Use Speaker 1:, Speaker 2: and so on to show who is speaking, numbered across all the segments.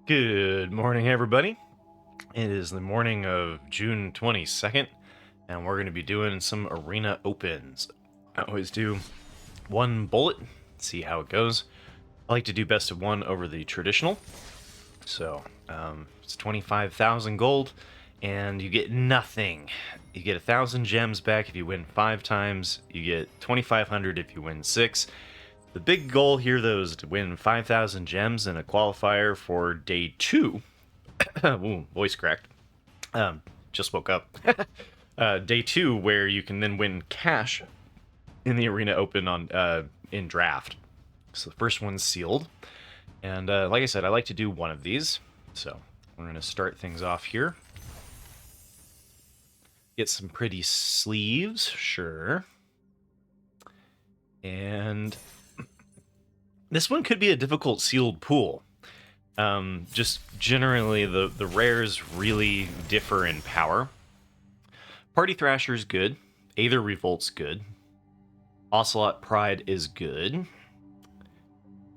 Speaker 1: Good morning, everybody. It is the morning of June 22nd, and we're going to be doing some arena opens. I always do one bullet, see how it goes. I like to do best of one over the traditional. So, it's 25,000 gold, and you get nothing. You get 1,000 gems back if you win 5 times. You get 2,500 if you win 6. The big goal here, though, is to win 5,000 gems in a qualifier for day 2. Ooh, voice cracked. Just woke up. Day 2, where you can then win cash in the arena open on in draft. So the first one's sealed, and like I said, I like to do one of these. So we're gonna start things off here. Get some pretty sleeves, sure. And this one could be a difficult sealed pool. Just generally, the rares really differ in power. Party Thrasher's good. Aether Revolt's good. Ocelot Pride is good.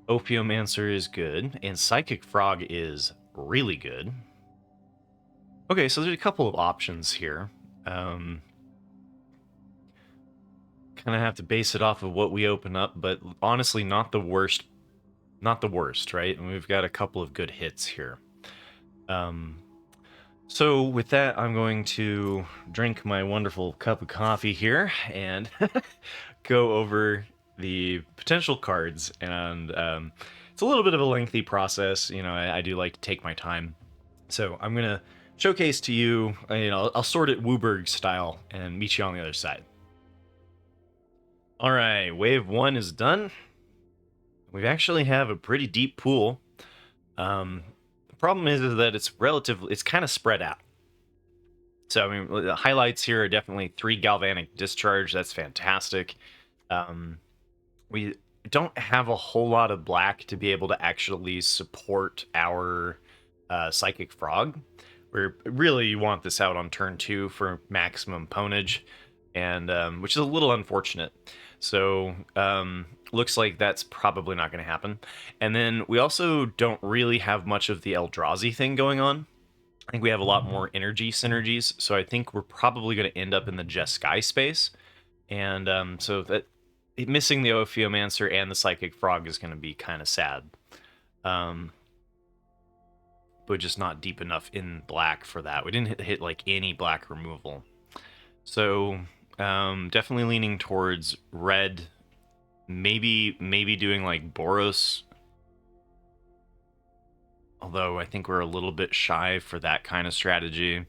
Speaker 1: Ophiomancer is good. And Psychic Frog is really good. Okay, so there's a couple of options here. Kind of have to base it off of what we open up, but honestly, not the worst. Not the worst, right? And we've got a couple of good hits here. So with that, I'm going to drink my wonderful cup of coffee here and go over the potential cards. And it's a little bit of a lengthy process. You know, I do like to take my time. So I'm going to showcase to you, I'll sort it Wooburg style and meet you on the other side. All right, wave 1 is done. We actually have a pretty deep pool. The problem is that it's kind of spread out. So, I mean, the highlights here are definitely 3 Galvanic Discharge. That's fantastic. We don't have a whole lot of black to be able to actually support our Psychic Frog. Really, you want this out on turn 2 for maximum ponage, and which is a little unfortunate. So, looks like that's probably not going to happen. And then we also don't really have much of the Eldrazi thing going on. I think we have a lot more energy synergies, so I think we're probably going to end up in the Jeskai space. And so that missing the Ophiomancer and the Psychic Frog is going to be kind of sad. But just not deep enough in black for that. We didn't hit like any black removal. So definitely leaning towards red. Maybe doing like Boros. Although I think we're a little bit shy for that kind of strategy.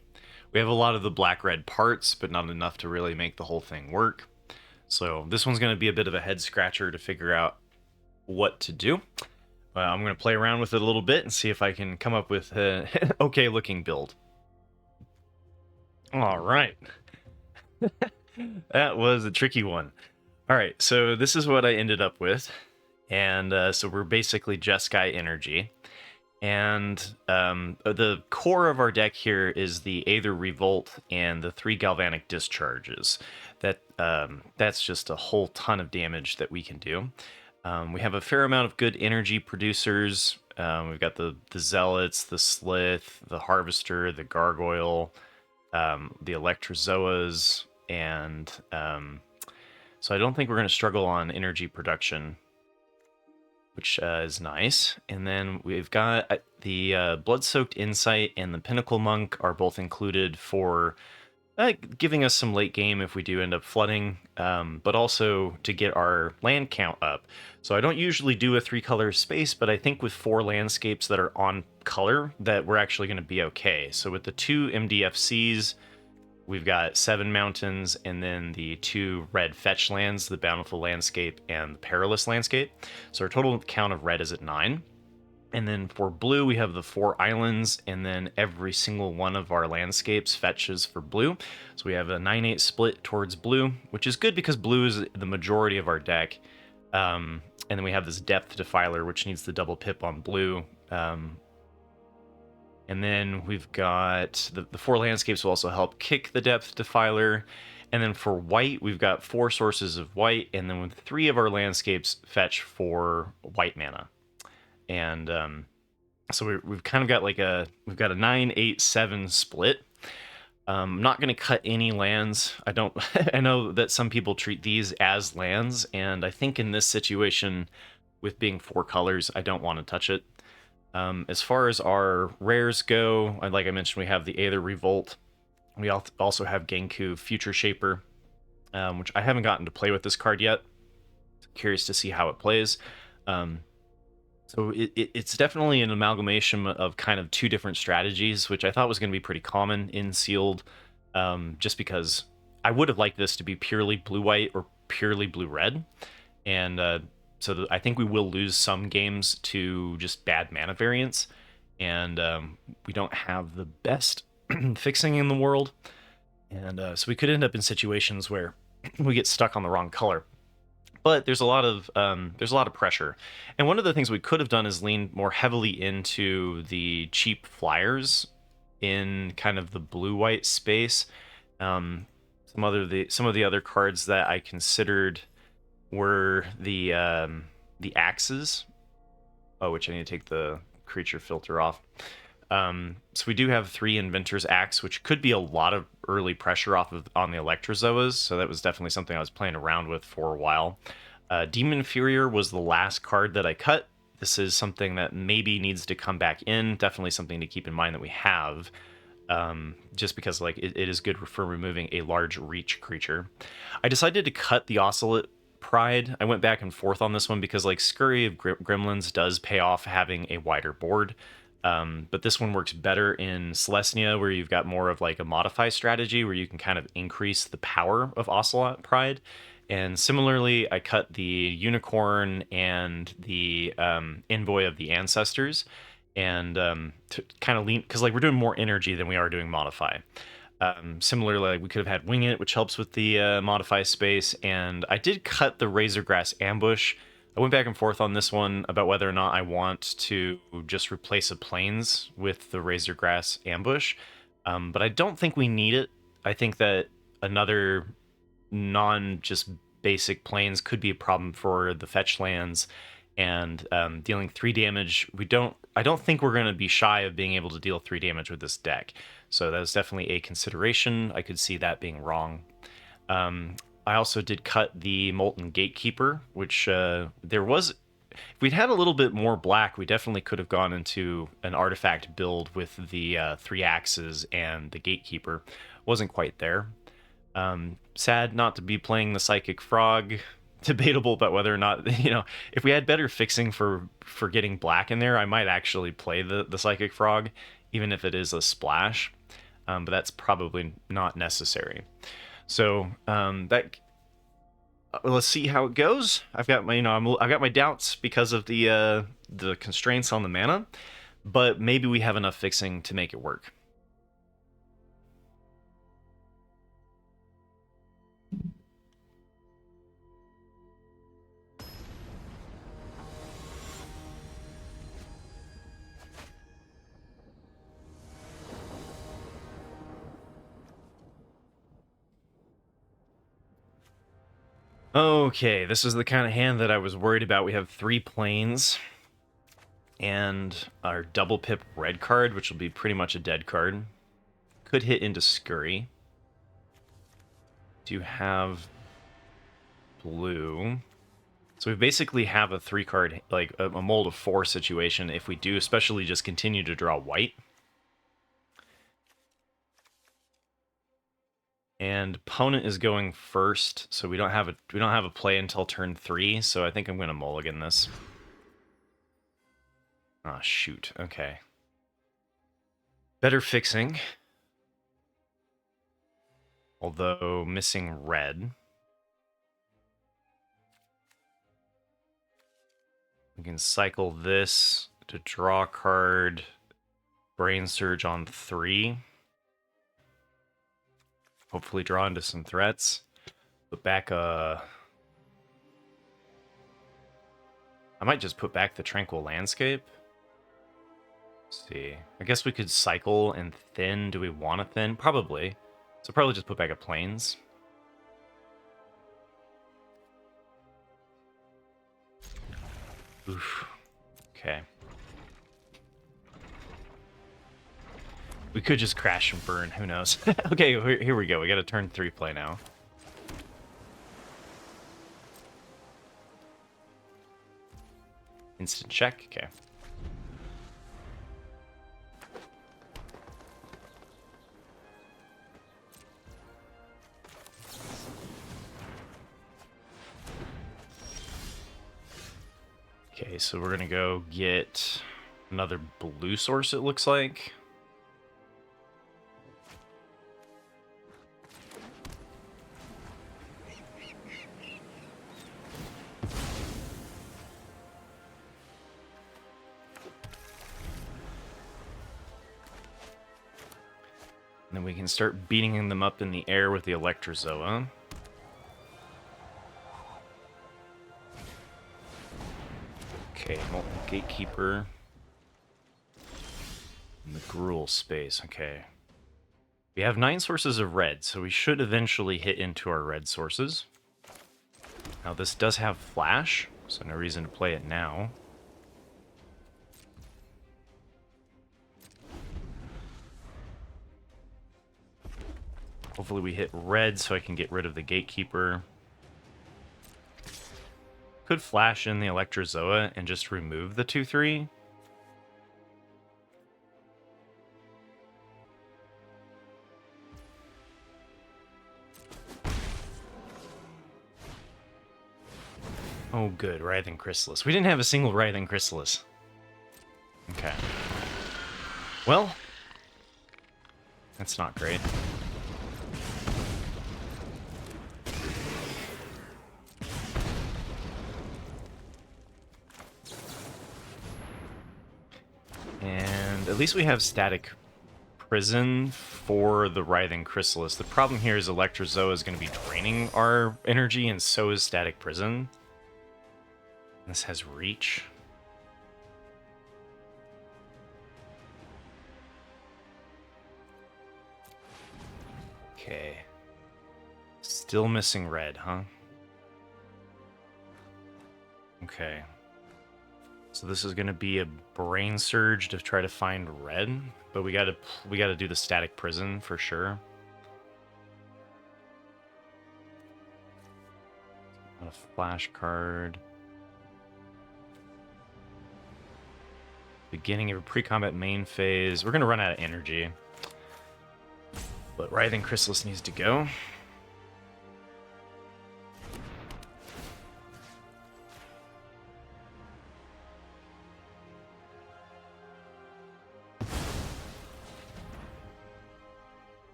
Speaker 1: We have a lot of the black-red parts, but not enough to really make the whole thing work. So this one's going to be a bit of a head-scratcher to figure out what to do. I'm going to play around with it a little bit and see if I can come up with an okay-looking build. All right. That was a tricky one. All right, so this is what I ended up with. And so we're basically Jeskai energy. And the core of our deck here is the Aether Revolt and the 3 Galvanic Discharges. That's just a whole ton of damage that we can do. We have a fair amount of good energy producers. We've got the Zealots, the Slith, the Harvester, the Gargoyle, the Electrozoas, and so I don't think we're going to struggle on energy production, which is nice. And then we've got the Blood-Soaked Insight and the Pinnacle Monk are both included for giving us some late game if we do end up flooding, but also to get our land count up. So I don't usually do a 3-color space, but I think with 4 landscapes that are on color that we're actually going to be okay. So with the 2 MDFCs, we've got 7 mountains, and then the 2 red fetch lands, the Bountiful Landscape and the Perilous Landscape. So our total count of red is at 9. And then for blue, we have the 4 islands, and then every single one of our landscapes fetches for blue. So we have a 9-8 split towards blue, which is good because blue is the majority of our deck. And then we have this Depth Defiler, which needs the double pip on blue. And then we've got the 4 landscapes will also help kick the Depth Defiler. And then for white, we've got 4 sources of white, and then with 3 of our landscapes fetch for white mana. And So we've kind of got like we've got a 9-8-7 split. I'm not going to cut any lands. I don't. I know that some people treat these as lands, and I think in this situation, with being 4 colors, I don't want to touch it. As far as our rares go, like I mentioned, we have the Aether Revolt. We also have Genku Future Shaper, which I haven't gotten to play with this card yet. Curious to see how it plays. So it's definitely an amalgamation of kind of 2 different strategies, which I thought was going to be pretty common in sealed, just because I would have liked this to be purely blue-white or purely blue-red. And so I think we will lose some games to just bad mana variants, and we don't have the best fixing in the world. And so we could end up in situations where we get stuck on the wrong color. But there's a lot of pressure, and one of the things we could have done is lean more heavily into the cheap flyers in kind of the blue-white space. Some of the other cards that I considered were the axes. Oh, which I need to take the creature filter off. So we do have 3 Inventor's Axe, which could be a lot of early pressure on the Electrozoas, so that was definitely something I was playing around with for a while. Demon Furier was the last card that I cut. This is something that maybe needs to come back in, definitely something to keep in mind that we have, just because like it is good for removing a large reach creature. I decided to cut the Ocelot Pride. I went back and forth on this one because like Scurry of Gremlins does pay off having a wider board. But this one works better in Celestia, where you've got more of like a modify strategy where you can kind of increase the power of Ocelot Pride. And similarly, I cut the Unicorn and the Envoy of the Ancestors, and to kind of lean, because like we're doing more energy than we are doing modify. Similarly, like, we could have had Wing It, which helps with the modify space, and I did cut the Razorgrass Ambush. I went back and forth on this one about whether or not I want to just replace a Plains with the Razorgrass Ambush, but I don't think we need it. I think that another just basic Plains could be a problem for the fetch lands, and dealing 3 damage. I don't think we're going to be shy of being able to deal 3 damage with this deck. So that was definitely a consideration. I could see that being wrong. I also did cut the Molten Gatekeeper, which there was. If we'd had a little bit more black, we definitely could have gone into an artifact build with the 3 axes and the Gatekeeper. Wasn't quite there. Sad not to be playing the Psychic Frog. Debatable about whether or not, if we had better fixing for getting black in there, I might actually play the Psychic Frog, even if it is a splash. But that's probably not necessary. So let's see how it goes. I've got my doubts because of the constraints on the mana, but maybe we have enough fixing to make it work. Okay, this is the kind of hand that I was worried about. We have 3 Plains and our double pip red card, which will be pretty much a dead card. Could hit into Scurry. Do have blue. So we basically have a 3 card, like a mold of 4 situation if we do especially just continue to draw white. And opponent is going first, so we don't have a play until turn 3, so I think I'm going to mulligan this. Ah, shoot. Okay. Better fixing. Although missing red. We can cycle this to draw a card, Brain Surge on 3. Hopefully draw into some threats. Put back I might just put back the Tranquil Landscape. Let's see. I guess we could cycle and thin. Do we want to thin? Probably. So probably just put back a Plains. Oof. Okay. We could just crash and burn, who knows. Okay, here we go. We got a turn 3 play now. Instant check, okay. Okay, so we're gonna go get another blue source, it looks like. And then we can start beating them up in the air with the Electrozoa. Okay, Molten Gatekeeper. And the Gruul space, okay. We have 9 sources of red, so we should eventually hit into our red sources. Now this does have flash, so no reason to play it now. Hopefully we hit red so I can get rid of the Gatekeeper. Could flash in the Electrozoa and just remove the 2/3. Oh good, Writhing Chrysalis. We didn't have a single Writhing Chrysalis. Okay. Well, that's not great. And at least we have Static Prison for the Writhing Chrysalis. The problem here is Electrozoa is going to be draining our energy, and so is Static Prison. This has Reach. Okay. Still missing red, huh? Okay. So this is going to be a brain surge to try to find red, but we got to do the Static Prison for sure. Not a flash card. Beginning of a pre-combat main phase. We're going to run out of energy. But Writhing Chrysalis needs to go.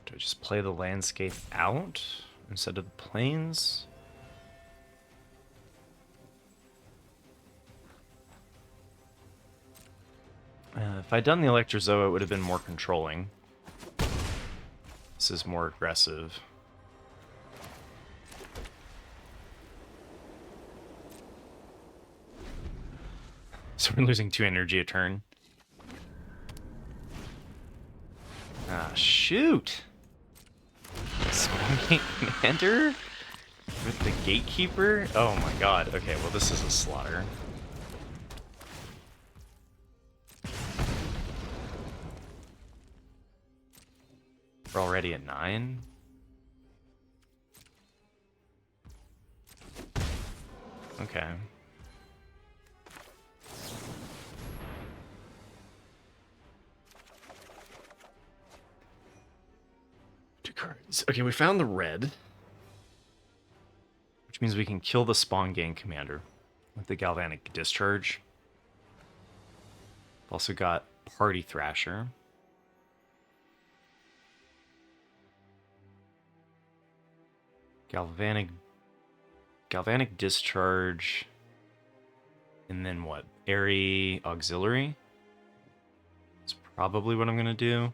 Speaker 1: Do I just play the landscape out instead of the plains? If I'd done the Electrozoa, it would have been more controlling. This is more aggressive. So we're losing 2 energy a turn. Ah, shoot! Spawn Gate Commander? With the Gatekeeper? Oh my god. Okay, well this is a slaughter. We're already at 9. Okay. 2 cards. Okay, we found the red. Which means we can kill the Spawn Gang Commander with the Galvanic Discharge. Also got Party Thrasher. Galvanic Discharge, and then what? Airy Auxiliary? That's probably what I'm gonna do.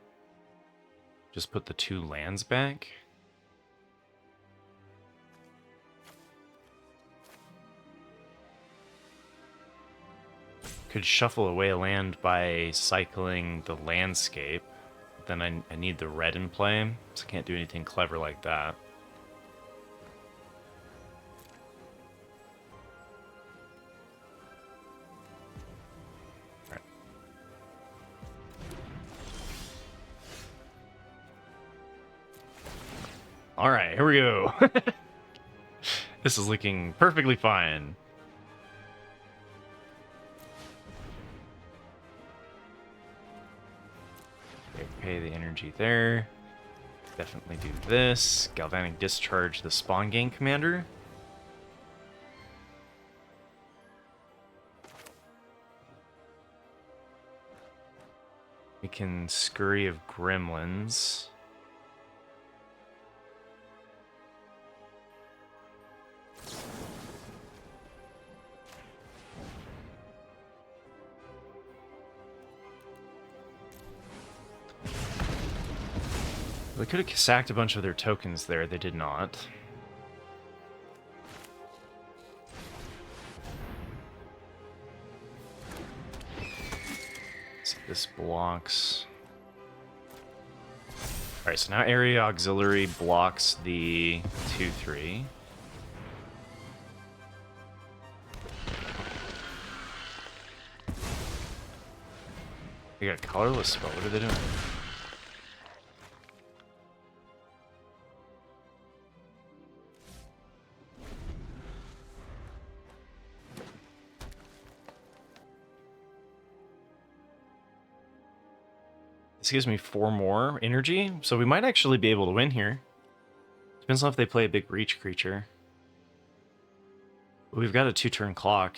Speaker 1: Just put the 2 lands back. Could shuffle away a land by cycling the landscape. Then I need the red in play, so I can't do anything clever like that. All right, here we go. This is looking perfectly fine. Okay, pay the energy there. Definitely do this. Galvanic Discharge the Spawn Gang Commander. We can Scurry of Gremlins. They could have sacked a bunch of their tokens there. They did not. So this blocks. Alright, so now Area Auxiliary blocks the 2-3. They got a colorless spell. What are they doing? This gives me 4 more energy, so we might actually be able to win here. Depends on if they play a big reach creature. We've got a 2-turn clock.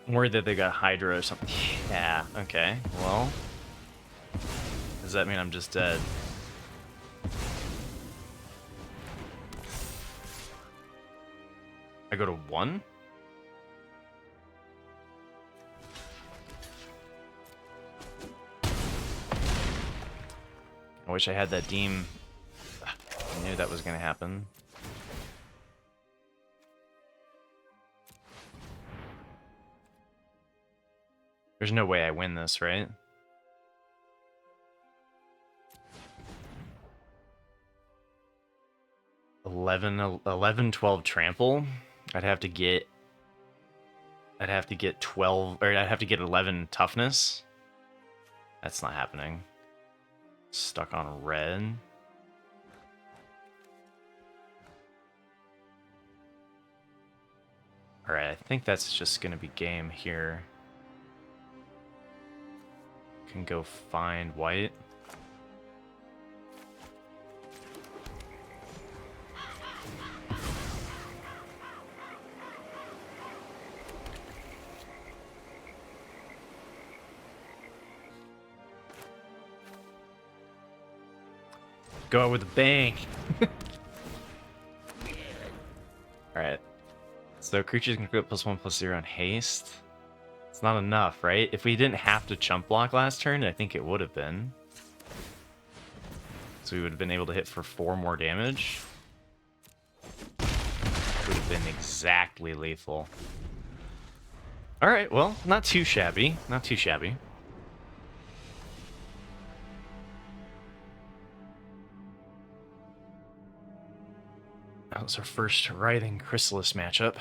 Speaker 1: I'm worried that they got Hydra or something. Yeah, okay, well. Does that mean I'm just dead? I go to 1? I wish I had that Deem. I knew that was going to happen. There's no way I win this, right? Eleven, 12 trample. I'd have to get 12, or I'd have to get 11 toughness. That's not happening. Stuck on red. Alright, I think that's just gonna be game here. Can go find white. Go out with a bang. Alright. So creatures can get +1/+0 on haste. It's not enough, right? If we didn't have to chump block last turn, I think it would have been. So we would have been able to hit for 4 more damage. Would have been exactly lethal. Alright, well, not too shabby. Not too shabby. That was our first Writhing Chrysalis matchup.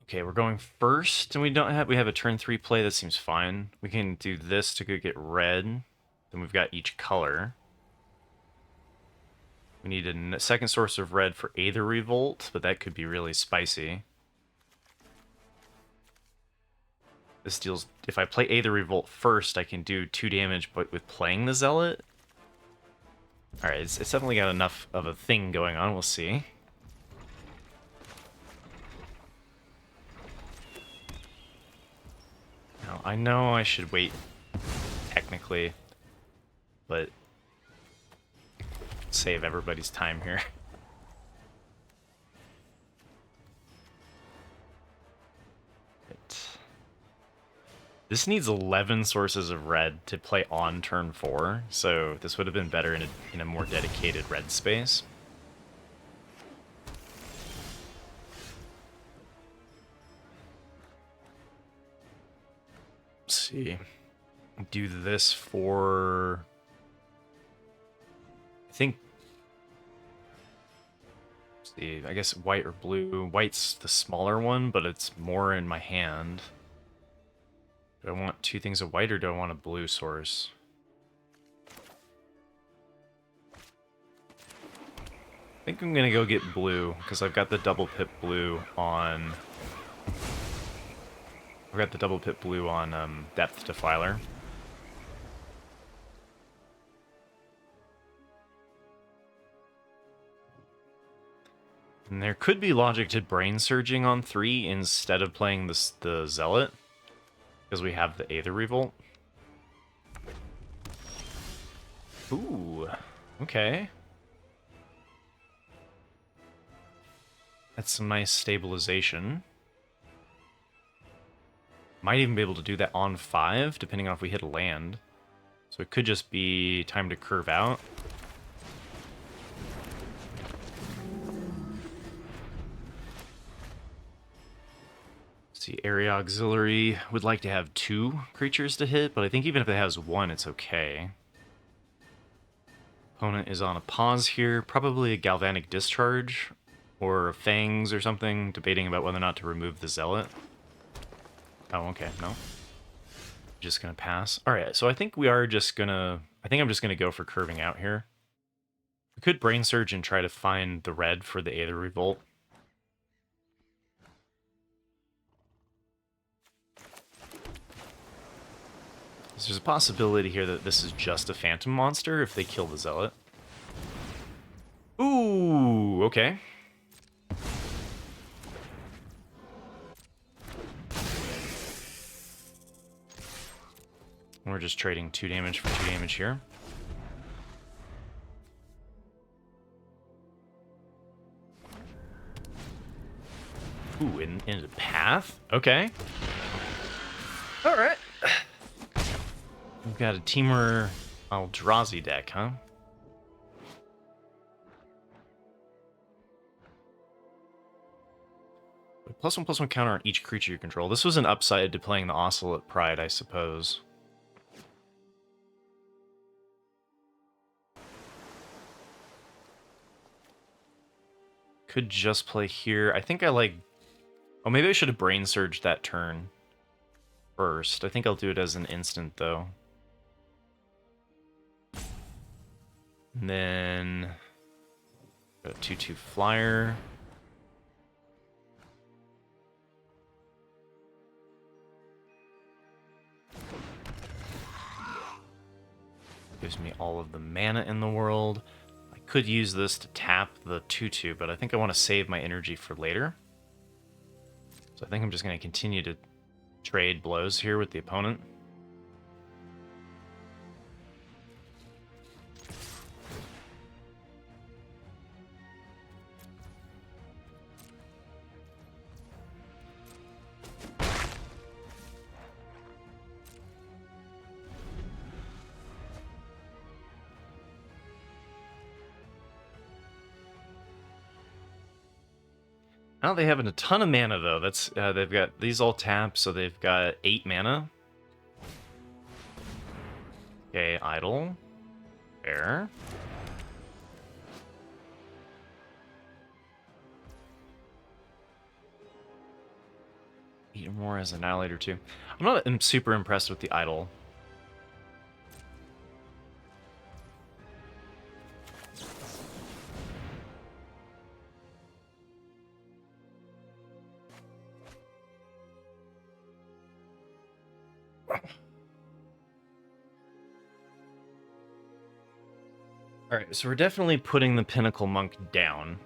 Speaker 1: Okay, we're going first, and we have a turn 3 play. That seems fine. We can do this to go get red. Then we've got each color. We need a second source of red for Aether Revolt, but that could be really spicy. This deals... If I play Aether Revolt first, I can do 2 damage, but with playing the Zealot? Alright, it's definitely got enough of a thing going on. We'll see. Now, I know I should wait, technically, but... save everybody's time here. This needs 11 sources of red to play on turn 4, so this would have been better in a more dedicated red space. Let's see. Do this for... I think... Let's see, I guess white or blue. White's the smaller one, but it's more in my hand. Do I want two things of white or do I want a blue source? I think I'm gonna go get blue, because I've got the double pip blue on... I've got the double pip blue on Depth Defiler. And there could be logic to brain surging on 3 instead of playing the Zealot, because we have the Aether Revolt. Ooh, okay. That's some nice stabilization. Might even be able to do that on 5, depending on if we hit a land. So it could just be time to curve out. See, Area Auxiliary would like to have 2 creatures to hit, but I think even if it has 1, it's okay. Opponent is on a pause here, probably a Galvanic Discharge, or Fangs or something, debating about whether or not to remove the Zealot. Oh, okay, no. Just gonna pass. Alright, so I think we are just gonna... I think I'm just gonna go for curving out here. We could Brain Surge and try to find the red for the Aether Revolt. So there's a possibility here that this is just a Phantom monster if they kill the Zealot. Ooh, okay. We're just trading 2 damage for 2 damage here. Ooh, into path? Okay. Alright. We've got a Temur Eldrazi deck, huh? +1/+1 counter on each creature you control. This was an upside to playing the Ocelot Pride, I suppose. Could just play here. I think I like... Oh, maybe I should have Brain Surged that turn first. I think I'll do it as an instant, though. And then... Got a 2/2 flyer. Gives me all of the mana in the world. I could use this to tap the 2/2, but I think I want to save my energy for later. So I think I'm just going to continue to trade blows here with the opponent. Now they have a ton of mana though. That's they've got these all tapped, so they've got 8 mana. Okay, idle. Fair. Eat more as Annihilator too. I'm not super impressed with the idle. Alright, so we're definitely putting the Pinnacle Monk down.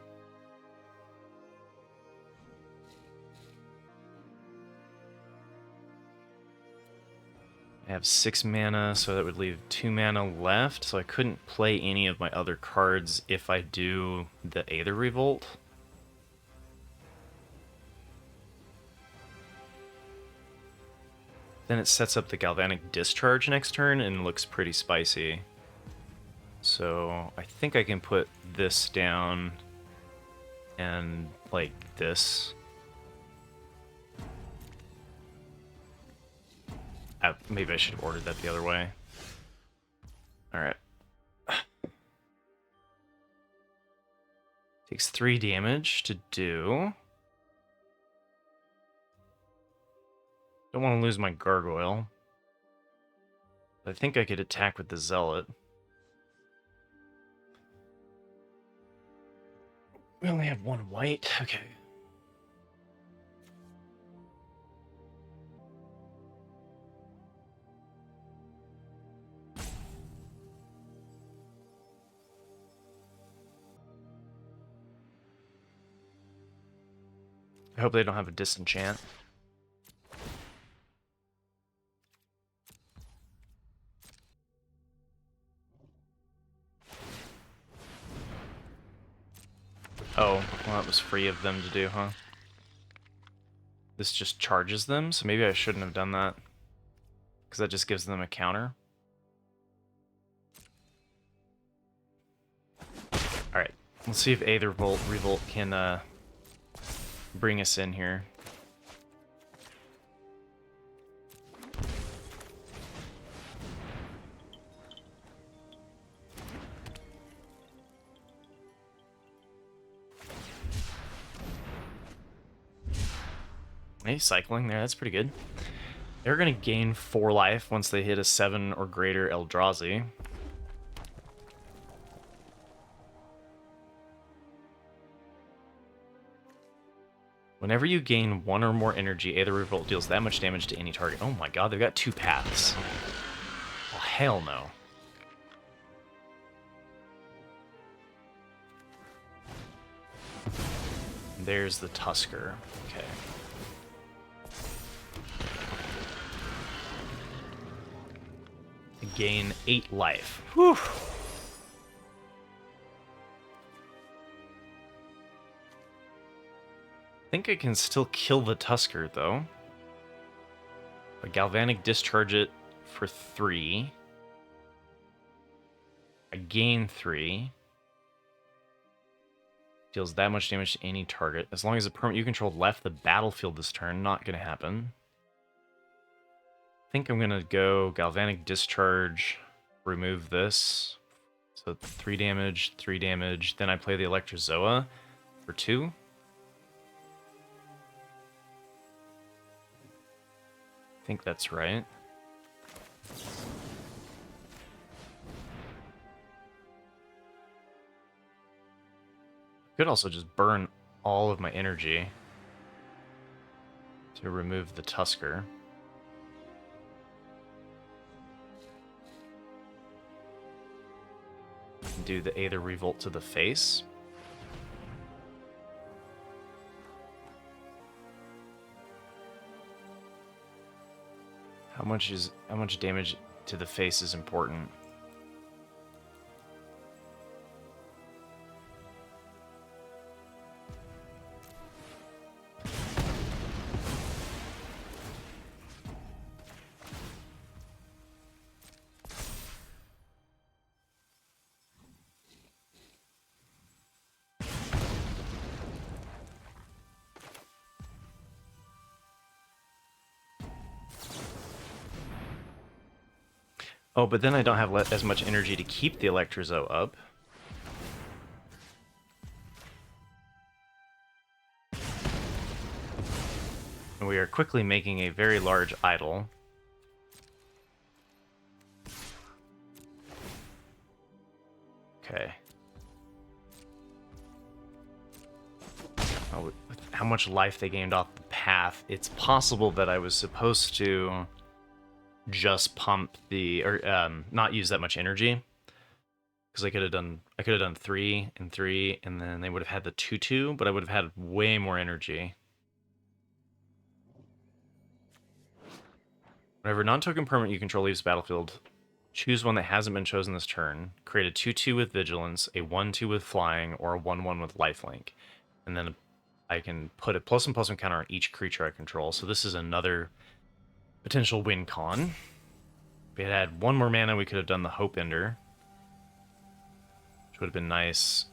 Speaker 1: I have 6 mana, so that would leave 2 mana left, so I couldn't play any of my other cards if I do the Aether Revolt. then it sets up the galvanic discharge next turn and looks pretty spicy. So I think I can put this down and like this. Maybe I should have ordered that the other way. All right. Takes 3 damage to do. Don't want to lose my gargoyle. I think I could attack with the zealot. We only have 1 white. Okay. I hope they don't have a disenchant. Oh, well, that was free of them to do, huh? This just charges them, so maybe I shouldn't have done that. Because that just gives them a counter. Alright, let's see if Aether Revolt can bring us in here. Hey, cycling there, that's pretty good. They're going to gain 4 life once they hit a 7 or greater Eldrazi. Whenever you gain 1 or more energy, Aether Revolt deals that much damage to any target. Oh my god, they've got 2 paths. Well, hell no. There's the Tusker. Okay. Gain 8 life. Whew. I think I can still kill the Tusker, though. A Galvanic Discharge it for 3. I gain 3. Deals that much damage to any target. As long as the permanent you control left the battlefield this turn, not going to happen. I think I'm going to go Galvanic Discharge, remove this. So 3 damage, 3 damage. Then I play the Electrozoa for 2. I think that's right. Could also just burn all of my energy to remove the Tusker. Do the Aether Revolt to the face. How much damage to the face is important? Oh, but then I don't have as much energy to keep the Electrozo up. And we are quickly making a very large idol. Okay. Oh, with how much life they gained off the path, it's possible that I was supposed to just pump the not use that much energy, because I could have done 3 and 3, and then they would have had the 2/2, but I would have had way more energy. Whenever non-token permanent you control leaves battlefield, choose one that hasn't been chosen this turn. Create a 2/2 with vigilance, a 1/2 with flying, or a 1/1 with lifelink, and then I can put a +1/+1 counter on each creature I control. So this is another potential win con. If we had had one more mana, we could have done the Hope Ender, which would have been nice.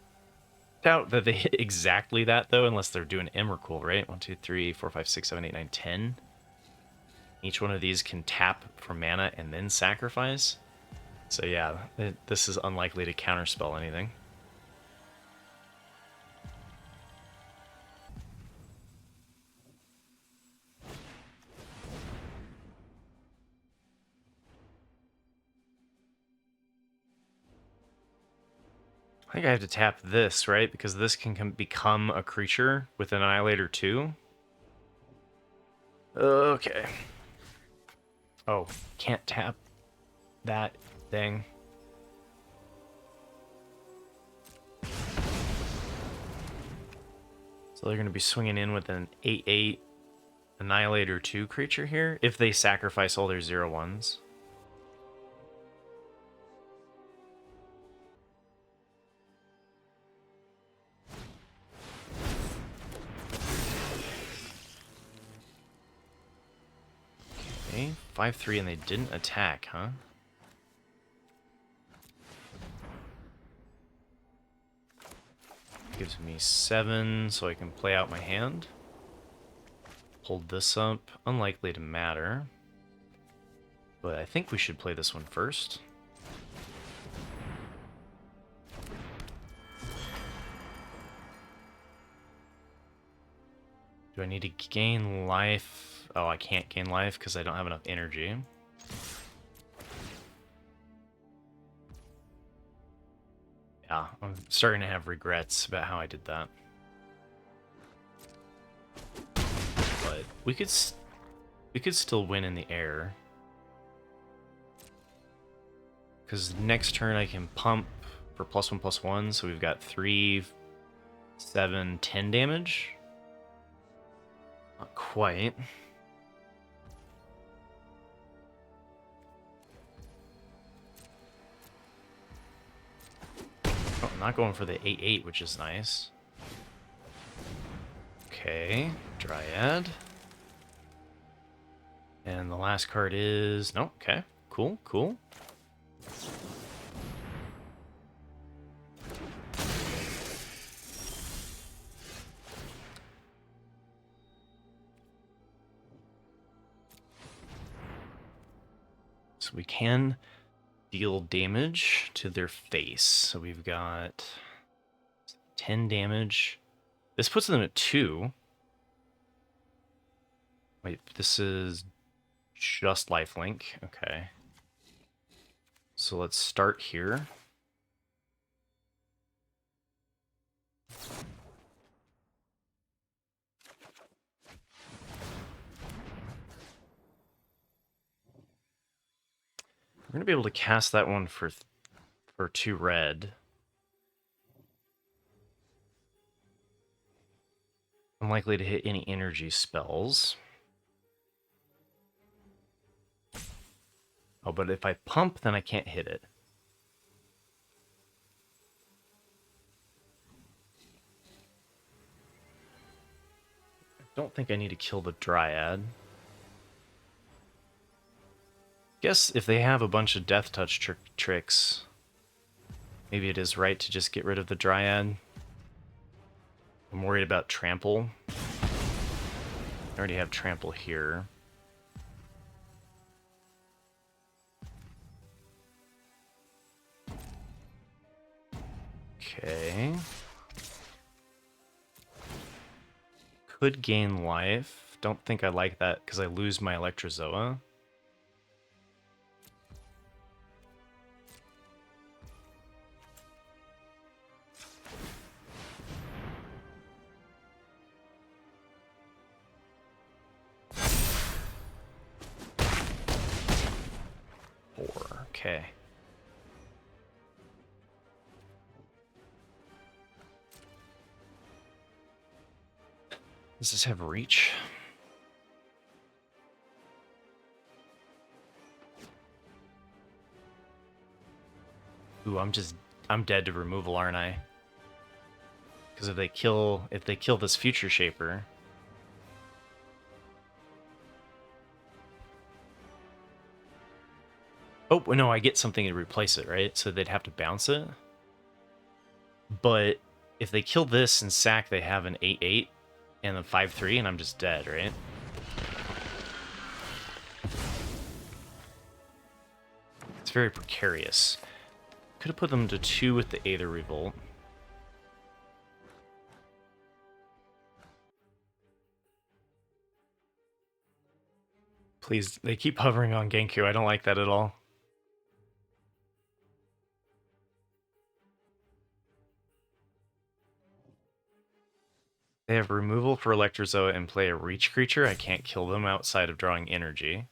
Speaker 1: Doubt that they hit exactly that, though, unless they're doing Emrakul, right? 1, 2, 3, 4, 5, 6, 7, 8, 9, 10. Each one of these can tap for mana and then sacrifice. So yeah, this is unlikely to counterspell anything. I think I have to tap this, right? Because this can become a creature with an Annihilator too. Okay. Oh, can't tap that thing. So they're going to be swinging in with an 8/8 Annihilator 2 creature here if they sacrifice all their 0/1s. Okay, 5/3 and they didn't attack, huh? Gives me 7, so I can play out my hand. Hold this up. Unlikely to matter. But I think we should play this one first. Do I need to gain life? Oh, I can't gain life because I don't have enough energy. Yeah, I'm starting to have regrets about how I did that. But we could still win in the air. Because next turn I can pump for +1/+1, so we've got 3, 7, 10 damage. Not quite. Oh, I'm not going for the 8/8, which is nice. Okay, Dryad. And the last card is... No, okay. Cool, cool. So we can deal damage to their face. So we've got 10 damage. This puts them at 2. Wait, this is just lifelink. Okay. So let's start here. We're gonna be able to cast that one for 2 red. Unlikely to hit any energy spells. Oh, but if I pump, then I can't hit it. I don't think I need to kill the Dryad. Guess if they have a bunch of Death Touch tricks, maybe it is right to just get rid of the Dryad. I'm worried about Trample. I already have Trample here. Okay. Could gain life. Don't think I like that because I lose my Electrozoa. Okay. Does this have reach? Ooh, I'm dead to removal, aren't I? Because if they kill this Future Shaper, Oh, no, I get something to replace it, right? So they'd have to bounce it. But if they kill this and sack, they have an 8/8 and a 5/3, and I'm just dead, right? It's very precarious. Could have put them to 2 with the Aether Revolt. Please, they keep hovering on Genku. I don't like that at all. They have removal for Electrozoa and play a reach creature. I can't kill them outside of drawing energy.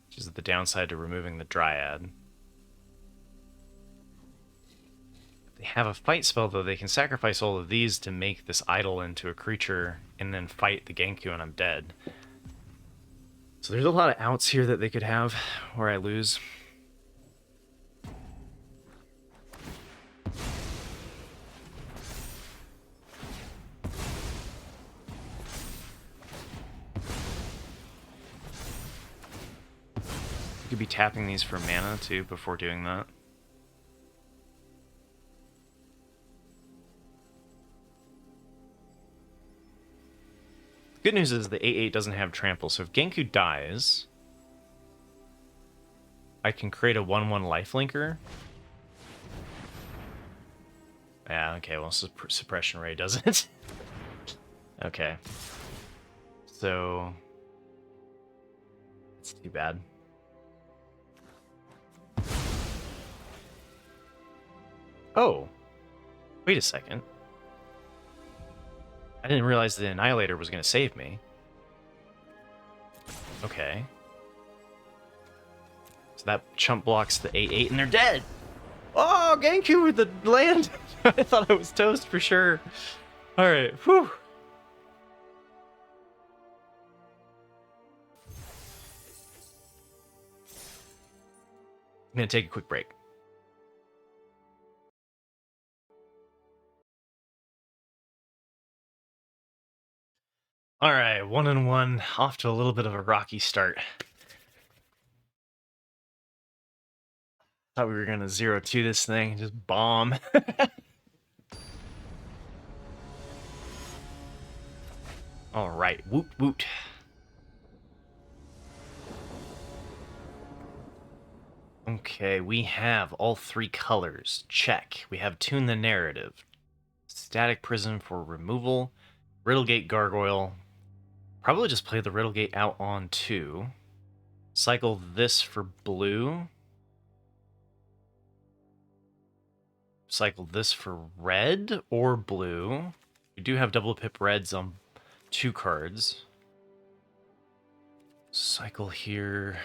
Speaker 1: Which is the downside to removing the Dryad. If they have a fight spell, though, they can sacrifice all of these to make this idol into a creature and then fight the Genku and I'm dead. So there's a lot of outs here that they could have where I lose. You could be tapping these for mana, too, before doing that. The good news is the 8/8 doesn't have trample, so if Genku dies, I can create a 1/1 lifelinker. Yeah, okay, well, Suppression Ray does it. Okay. So... it's too bad. Oh! Wait a second. I didn't realize the Annihilator was going to save me. Okay. So that chump blocks the 8/8 and they're dead! Oh, Genku with the land! I thought I was toast for sure. Alright, whew. I'm going to take a quick break. Alright, 1-1, off to a little bit of a rocky start. Thought we were going to 0-2 this thing, just bomb. Alright, woot woot. Okay, we have all 3 colors. Check. We have Tune the Narrative. Static Prison for removal. Riddlegate Gargoyle. Probably just play the Riddlegate out on 2. Cycle this for blue. Cycle this for red or blue. We do have double pip reds on 2 cards. Cycle here.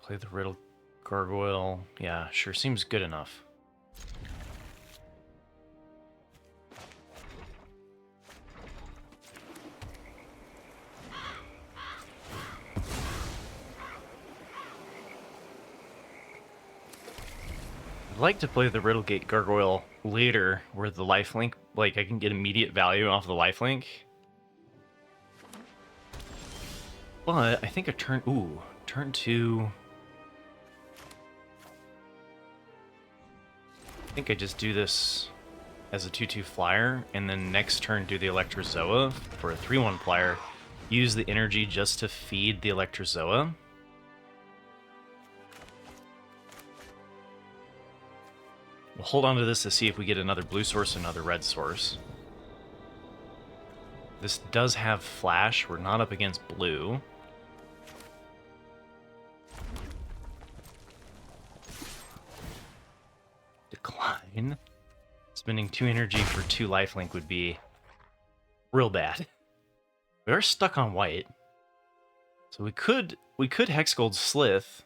Speaker 1: Play the Riddle Gargoyle. Yeah, sure, seems good enough. I'd like to play the Riddlegate Gargoyle later, where the lifelink, like, I can get immediate value off the lifelink. But I think a turn... ooh, turn 2... I think I just do this as a 2/2 flyer, and then next turn do the Electrozoa for a 3/1 flyer. Use the energy just to feed the Electrozoa. We'll hold on to this to see if we get another blue source, another red source. This does have flash. We're not up against blue. Decline. Spending 2 energy for 2 lifelink would be real bad. We are stuck on white. So we could Hexgold Slith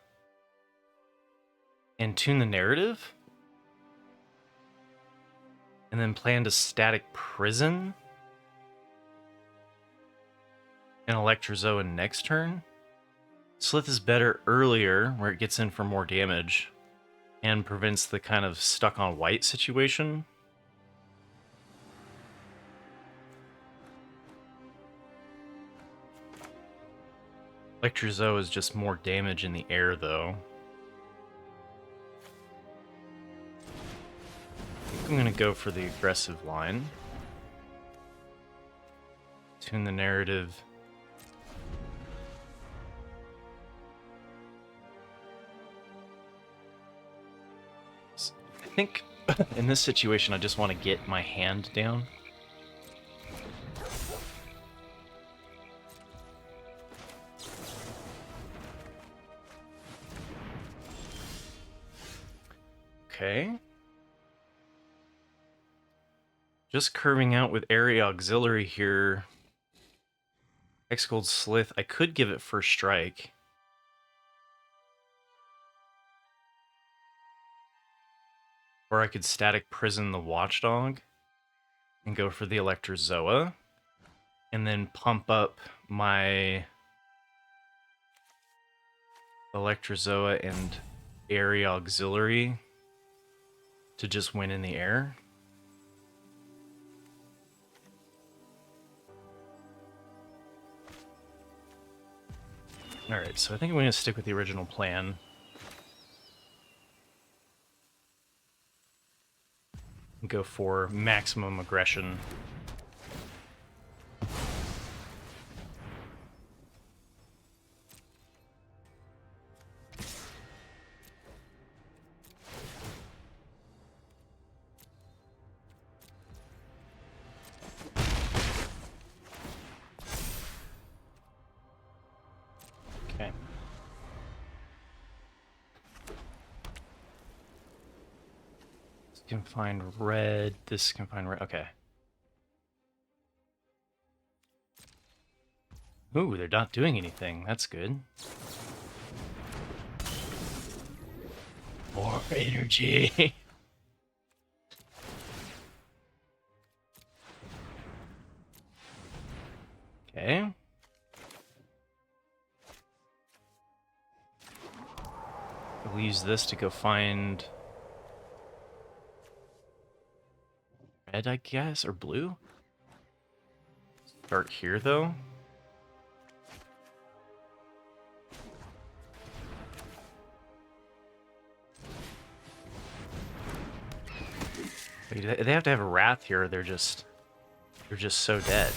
Speaker 1: and Tune the Narrative. And then plan to Static Prison and Electrozoa next turn. Slith is better earlier, where it gets in for more damage and prevents the kind of stuck on white situation. Electrozo is just more damage in the air, though. I think I'm gonna go for the aggressive line. Tune the narrative. I think in this situation, I just want to get my hand down. Okay. Just curving out with area auxiliary here. X-Gold Slith. I could give it first strike. Or I could static prison the Watchdog and go for the Electrozoa. And then pump up my Electrozoa and area auxiliary to just win in the air. Alright, so I think I'm going to stick with the original plan. And go for maximum aggression. Okay. This can find red. This can find red. Okay. Ooh, they're not doing anything. That's good. More energy. Okay. We'll use this to go find red, I guess, or blue. Start here, though. Wait, they have to have a wrath here, or they're just so dead.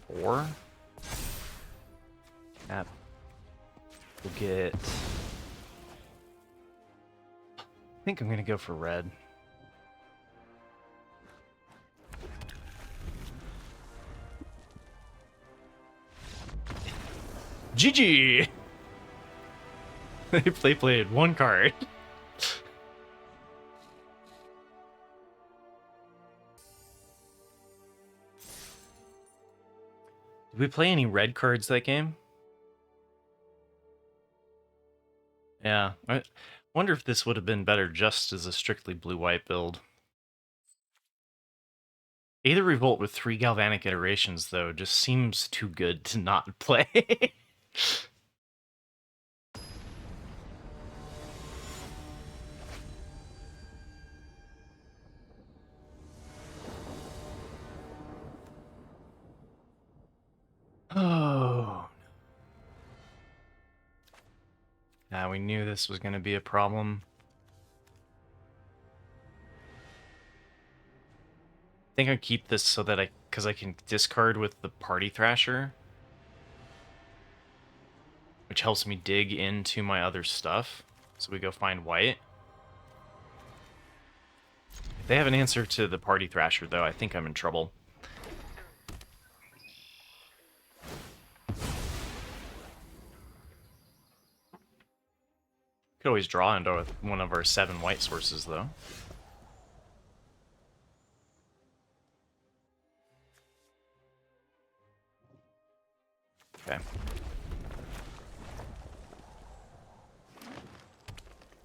Speaker 1: Four. Yep. We'll get. I think I'm gonna go for red. GG! They played one card. Did we play any red cards that game? Yeah, I wonder if this would have been better just as a strictly blue-white build. Aether Revolt with 3 Galvanic iterations, though, just seems too good to not play. Oh. Now we knew this was going to be a problem. I think I'll keep this so that because I can discard with the Party Thrasher, which helps me dig into my other stuff. So we go find white. If they have an answer to the Party Thrasher, though, I think I'm in trouble. Could always draw into one of our 7 white sources, though. Okay.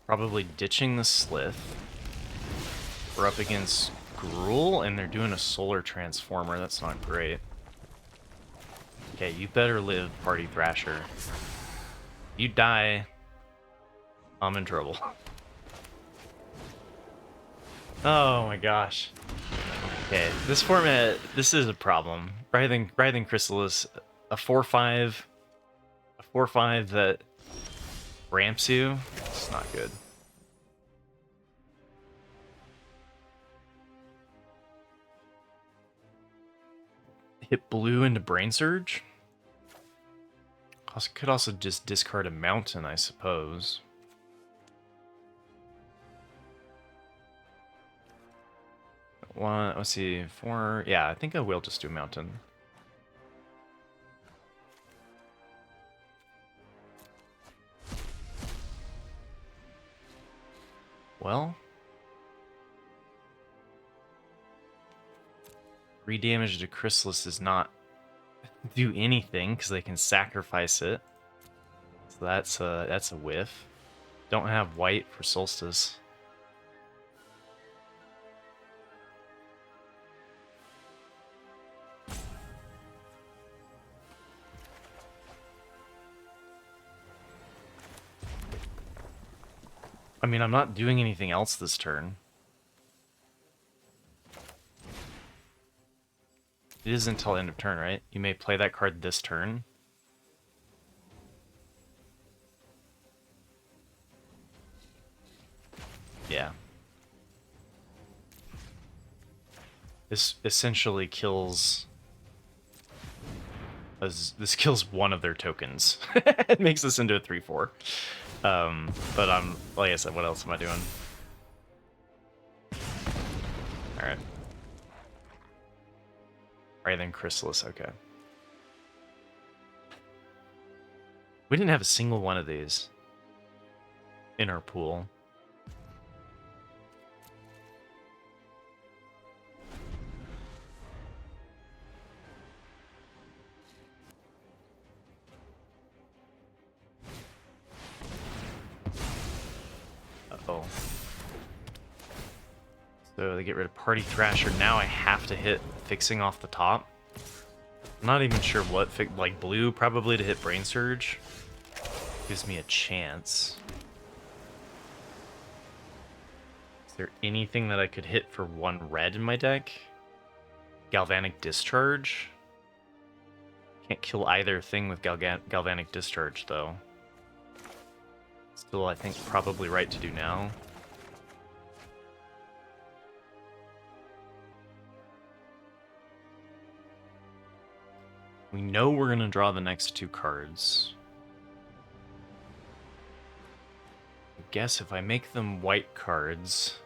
Speaker 1: Probably ditching the Slith. We're up against Gruul, and they're doing a Solar Transformer. That's not great. Okay, you better live, Party Thrasher. You die, I'm in trouble. Oh my gosh. Okay, this format, this is a problem. Writhing Chrysalis, a 4/5, a 4/5 that ramps you. It's not good. Hit blue into Brain Surge. Could also just discard a mountain, I suppose. Let's see, 4. Yeah, I think I will just do mountain. Well, 3 damage to Chrysalis does not do anything because they can sacrifice it. So that's a whiff. Don't have white for Solstice. I mean, I'm not doing anything else this turn. It is until end of turn, right? You may play that card this turn. Yeah. This essentially kills... This kills one of their tokens. It makes this into a 3/4. But like I said, what else am I doing? Alright. Alright, then Chrysalis, okay. We didn't have a single one of these in our pool. Uh-oh. So they get rid of Party Thrasher. Now I have to hit fixing off the top. I'm not even sure what, like blue probably to hit Brain Surge. Gives me a chance. Is there anything that I could hit for 1 red in my deck? Galvanic Discharge? Can't kill either thing with Galvanic Discharge, though. Still, I think, probably right to do now. We know we're going to draw the next 2 cards. I guess if I make them white cards...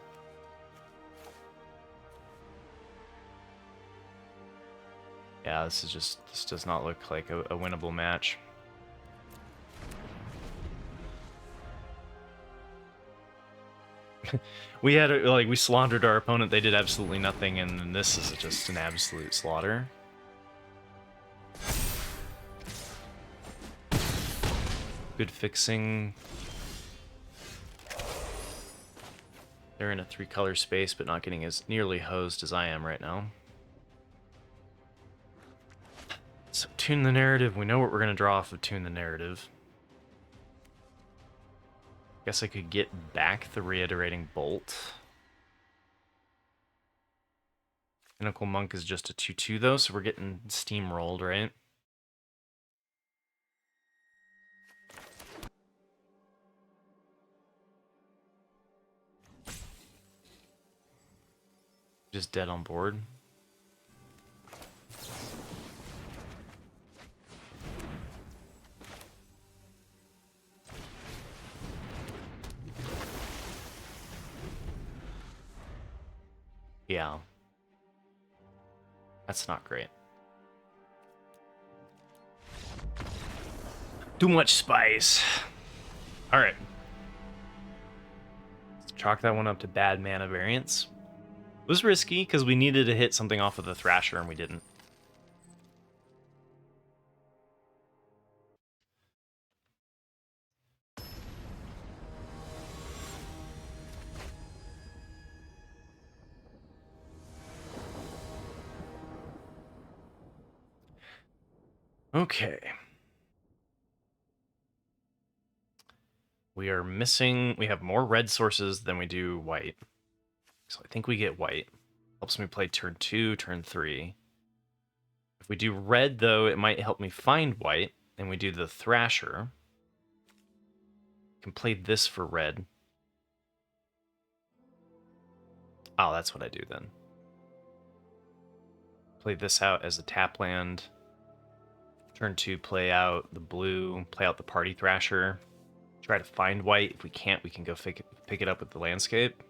Speaker 1: Yeah, this does not look like a winnable match. We slaughtered our opponent, they did absolutely nothing, and then this is just an absolute slaughter. Good fixing. They're in a 3-color space, but not getting as nearly hosed as I am right now. So Tune the Narrative, we know what we're going to draw off of Tune the Narrative. Guess I could get back the Reiterating Bolt. Pinnacle Monk is just a 2/2 though, so we're getting steamrolled, right? Just dead on board. Yeah. That's not great. Too much spice. Alright. Let's chalk that one up to bad mana variance. It was risky because we needed to hit something off of the Thrasher and we didn't. Okay. We are missing... We have more red sources than we do white. So I think we get white. Helps me play turn 2, turn 3. If we do red, though, it might help me find white. And we do the Thrasher. Can play this for red. Oh, that's what I do then. Play this out as a tap land. Turn 2, play out the blue, play out the Party Thrasher. Try to find white. If we can't, we can go pick it up with the landscape.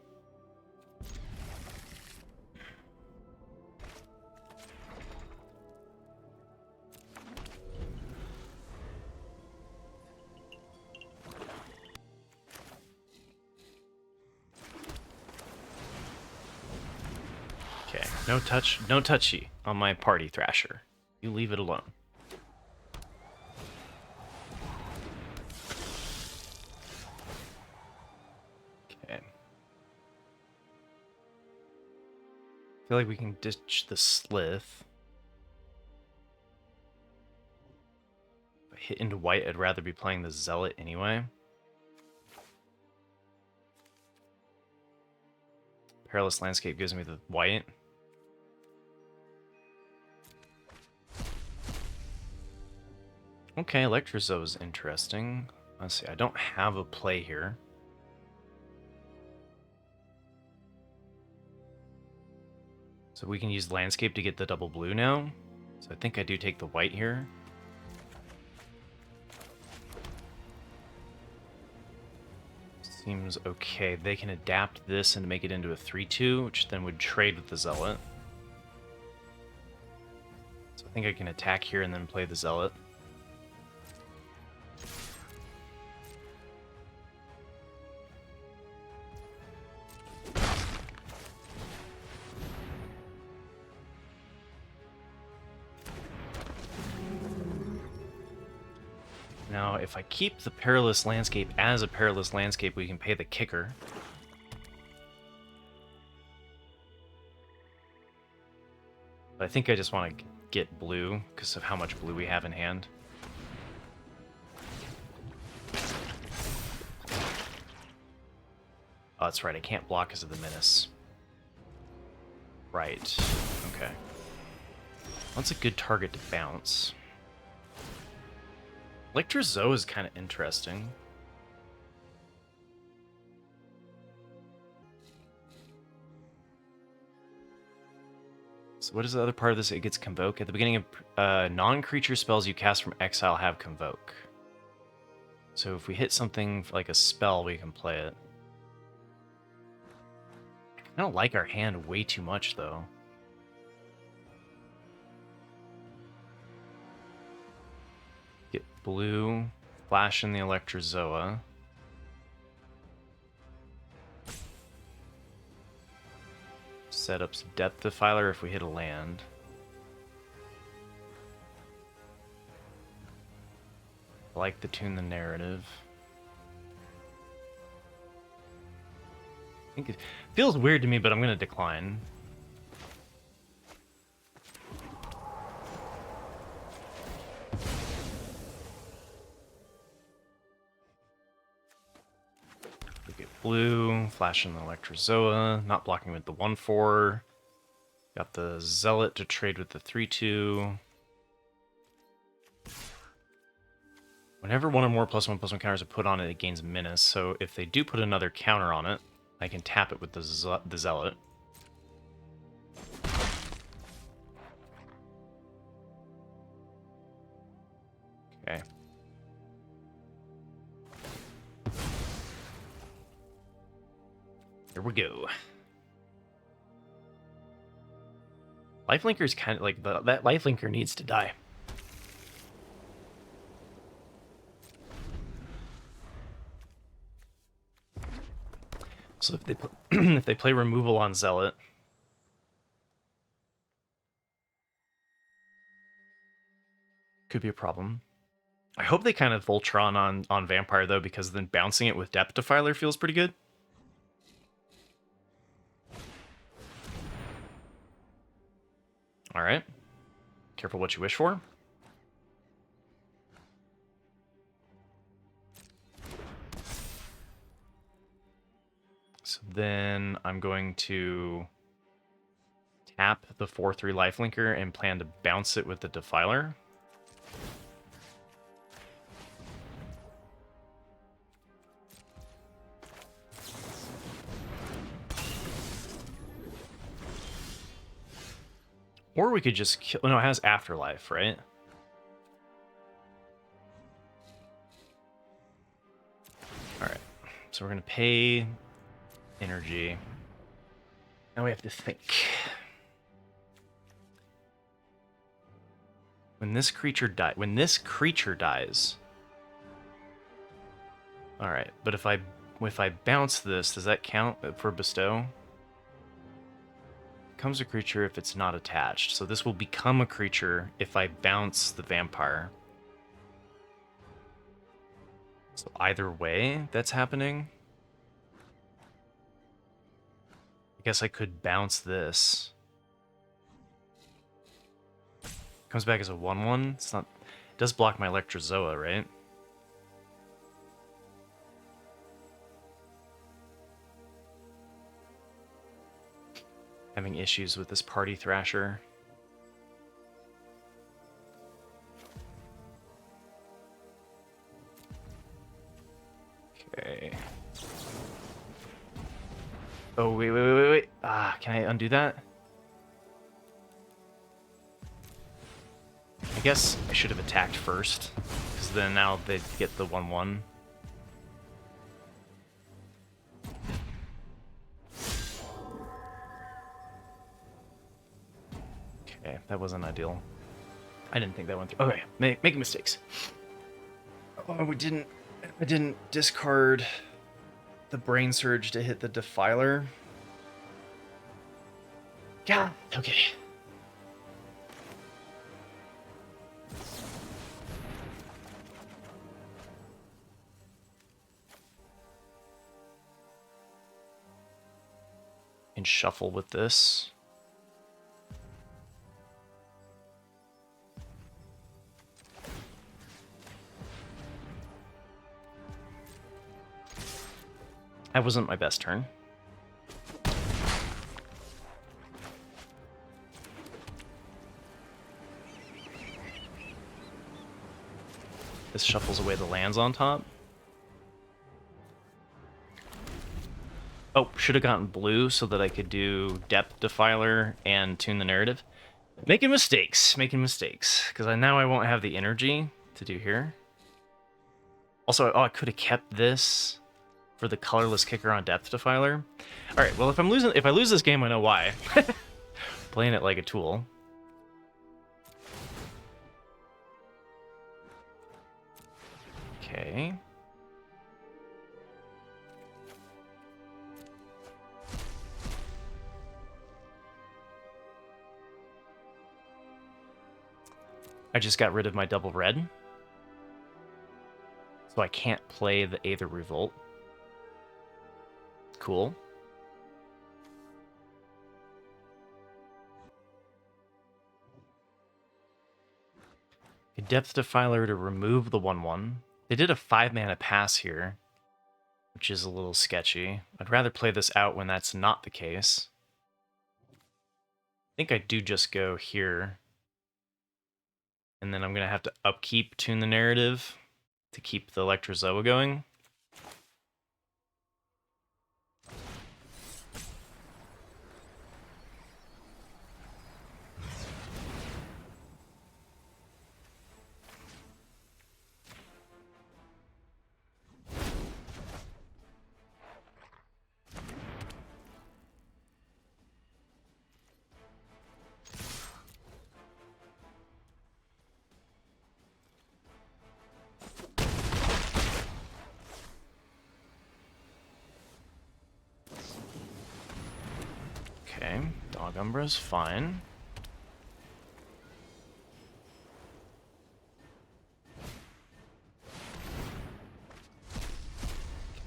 Speaker 1: Okay, no touchy on my Party Thrasher. You leave it alone. Okay. I feel like we can ditch the Slith. If I hit into white, I'd rather be playing the Zealot anyway. Perilous Landscape gives me the white. Okay, Electrozo is interesting. Let's see, I don't have a play here. So we can use Landscape to get the double blue now. So I think I do take the white here. Seems okay. They can adapt this and make it into a 3-2, which then would trade with the Zealot. So I think I can attack here and then play the Zealot. Now, if I keep the Perilous Landscape as a Perilous Landscape, we can pay the kicker. But I think I just want to get blue because of how much blue we have in hand. Oh, that's right, I can't block because of the Menace. Right, okay. That's a good target to bounce. Electrozo is kind of interesting. So what is the other part of this? It gets Convoke. At the beginning of non-creature spells you cast from exile have Convoke. So if we hit something like a spell, we can play it. I don't like our hand way too much, though. Get blue, flash in the Electrozoa. Set up some Depth Defiler if we hit a land. I like the Tune the Narrative. I think it feels weird to me, but I'm going to decline. We get blue, flash in the Electrozoa, not blocking with the 1/4. Got the Zealot to trade with the 3/2. Whenever one or more +1/+1 counters are put on it, it gains Menace. So if they do put another counter on it, I can tap it with the Zealot. Okay. Here we go. Lifelinker's kind of like that Lifelinker needs to die. So if they if they play removal on Zealot, could be a problem. I hope they kind of Voltron on Vampire though, because then bouncing it with Depth Defiler feels pretty good. All right. Careful what you wish for. So then I'm going to tap the 4/3 lifelinker and plan to bounce it with the Defiler. Or we could just kill... No, it has Afterlife, right? Alright. So we're going to pay energy. Now we have to think. When this creature dies... Alright, but if I bounce this, does that count for bestow? Becomes a creature if it's not attached. So this will become a creature if I bounce the vampire. So either way, that's happening. I guess I could bounce this. Comes back as a 1/1. It's not... It does block my Electrozoa, right? Having issues with this Party Thrasher. Okay. Oh, wait. Ah, can I undo that? I guess I should have attacked first, because then now they get the 1/1. Okay, that wasn't ideal. I didn't think that went through. Okay, making mistakes. Oh, I didn't discard the Brain Surge to hit the Defiler. Yeah, okay. And shuffle with this. That wasn't my best turn. This shuffles away the lands on top. Oh, should have gotten blue so that I could do Depth Defiler and tune the narrative. Making mistakes, because now I won't have the energy to do here. Also, I could have kept this for the colorless kicker on Depth Defiler. All right, well, if I lose this game, I know why. Playing it like a tool. Okay. I just got rid of my double red. So I can't play the Aether Revolt. Cool. A Depth Defiler to remove the 1/1. They did a 5-mana pass here, which is a little sketchy. I'd rather play this out when that's not the case. I think I do just go here. And then I'm going to have to upkeep Tune the Narrative to keep the Electrozoa going. Okay, Dog Umbra's fine.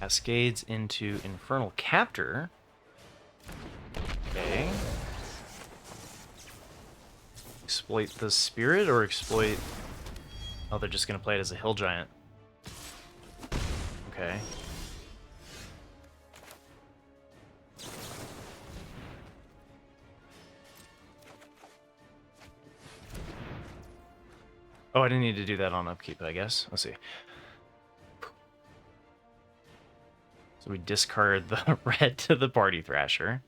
Speaker 1: Cascades into Infernal Captor. Okay. Exploit the Spirit or exploit... Oh, they're just going to play it as a Hill Giant. Okay. Oh, I didn't need to do that on upkeep, I guess. Let's see. So we discard the red to the Party Thrasher.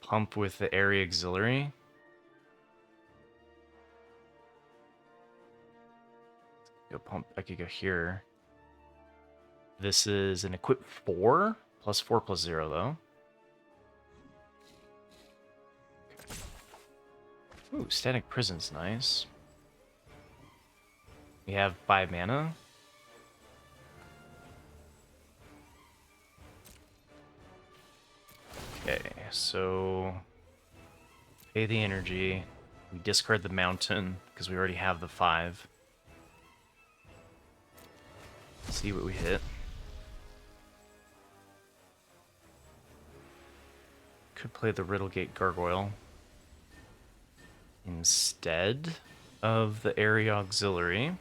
Speaker 1: Pump with the Area Auxiliary. Go pump. I could go here. This is an equip 4 +4/+0 though. Ooh, Static Prison's nice. We have 5 mana. Okay, so pay the energy. We discard the mountain because we already have the 5. See what we hit. Could play the Riddlegate Gargoyle instead of the Area Auxiliary.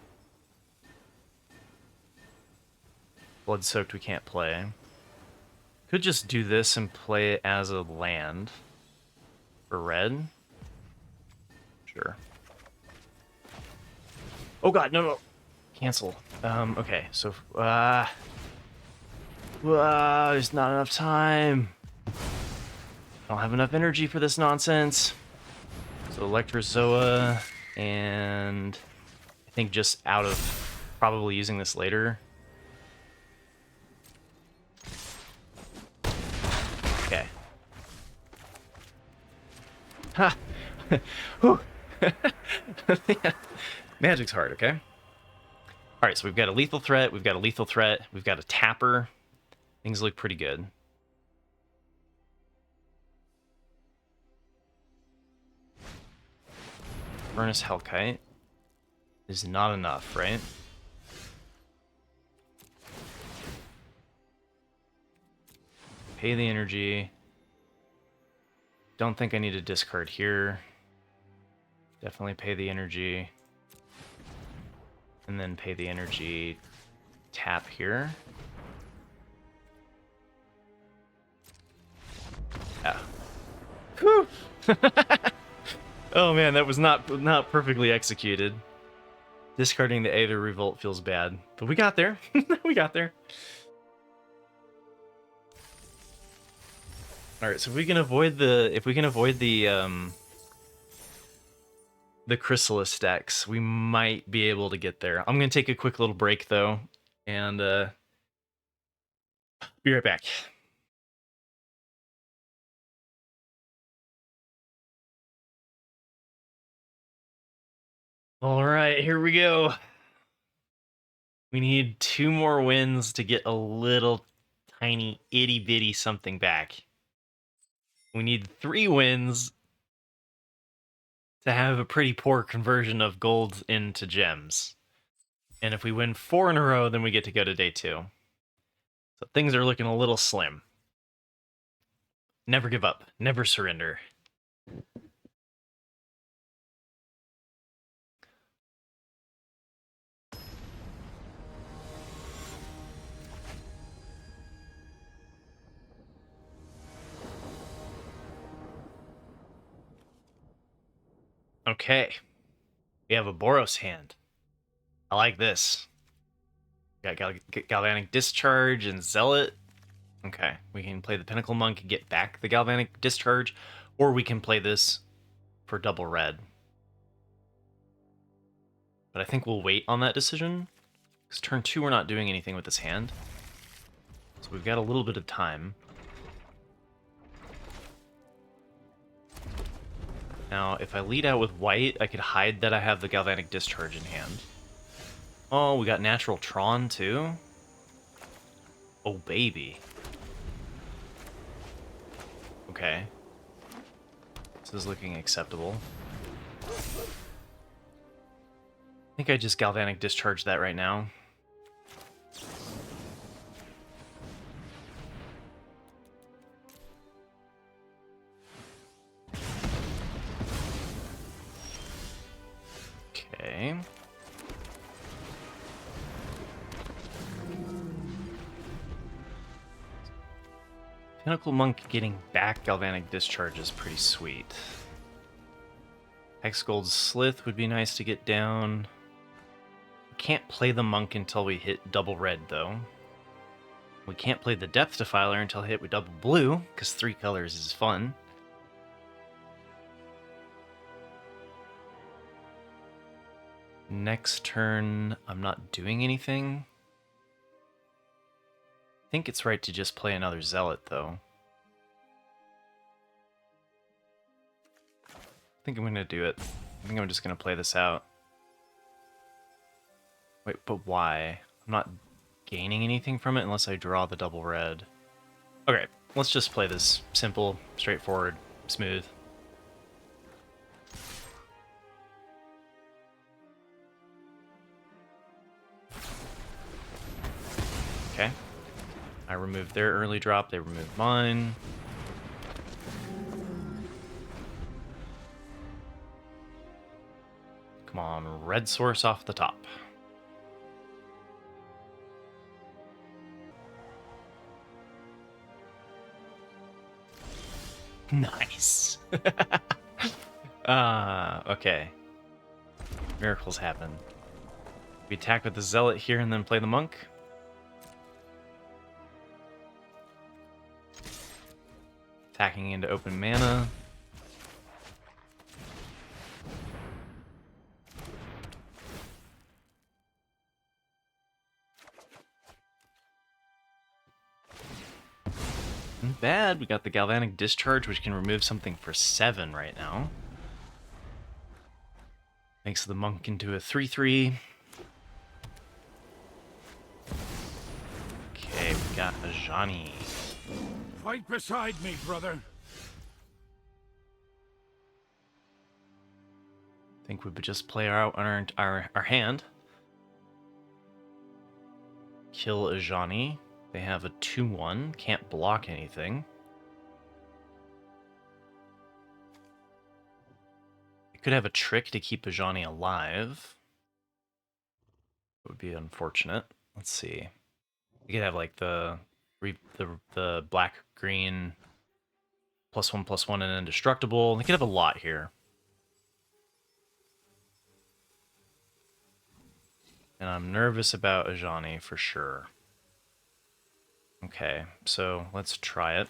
Speaker 1: Blood Soaked we can't play. Could just do this and play it as a land for red. Sure. Oh god, no. Cancel. Okay, so there's not enough time. I don't have enough energy for this nonsense. So Electrozoa, and I think just out of probably using this later. Okay. Ha! Whew. Magic's hard, okay? Alright, so we've got a lethal threat, we've got a tapper. Things look pretty good. Furnace Hellkite is not enough, right? Pay the energy. Don't think I need to discard here. Definitely pay the energy. And then pay the energy, tap here. Yeah. Whew. Oh man, that was not perfectly executed. Discarding the Aether Revolt feels bad, but we got there. We got there. All right, so if we can avoid the Chrysalis decks, we might be able to get there. I'm gonna take a quick little break though, and be right back. All right, here we go. We need 2 more wins to get a little tiny itty bitty something back. We need 3 wins to have a pretty poor conversion of gold into gems. And if we win 4 in a row, then we get to go to day 2. So things are looking a little slim. Never give up. Never surrender. Okay. We have a Boros hand. I like this. Got Galvanic Discharge and Zealot. Okay, we can play the Pinnacle Monk and get back the Galvanic Discharge, or we can play this for double red. But I think we'll wait on that decision, because turn 2 we're not doing anything with this hand. So we've got a little bit of time. Now, if I lead out with white, I could hide that I have the Galvanic Discharge in hand. Oh, we got Natural Tron too? Oh, baby. Okay. This is looking acceptable. I think I just Galvanic Discharge that right now. Okay. Pinnacle Monk getting back Galvanic Discharge is pretty sweet. Hexgold Slith would be nice to get down. Can't play the Monk until we hit double red, though. We can't play the Depth Defiler until hit with double blue, because 3 colors is fun. Next turn, I'm not doing anything. I think it's right to just play another Zealot, though. I think I'm going to do it. I think I'm just going to play this out. Wait, but why? I'm not gaining anything from it unless I draw the double red. Okay, let's just play this simple, straightforward, smooth. Okay. I removed their early drop, they removed mine. Come on, red source off the top. Nice. Okay. Miracles happen. We attack with the Zealot here and then play the Monk. Attacking into open mana. Not bad. We got the Galvanic Discharge, which can remove something for 7 right now. Makes the Monk into a 3/3. Okay, we got a Ajani.
Speaker 2: Fight beside me, brother.
Speaker 1: I think we would just play out our hand. Kill Ajani. They have a 2/1. Can't block anything. They could have a trick to keep Ajani alive. It would be unfortunate. Let's see. You could have like the black green +1/+1 and indestructible. They could have a lot here. And I'm nervous about Ajani for sure. Okay, so let's try it.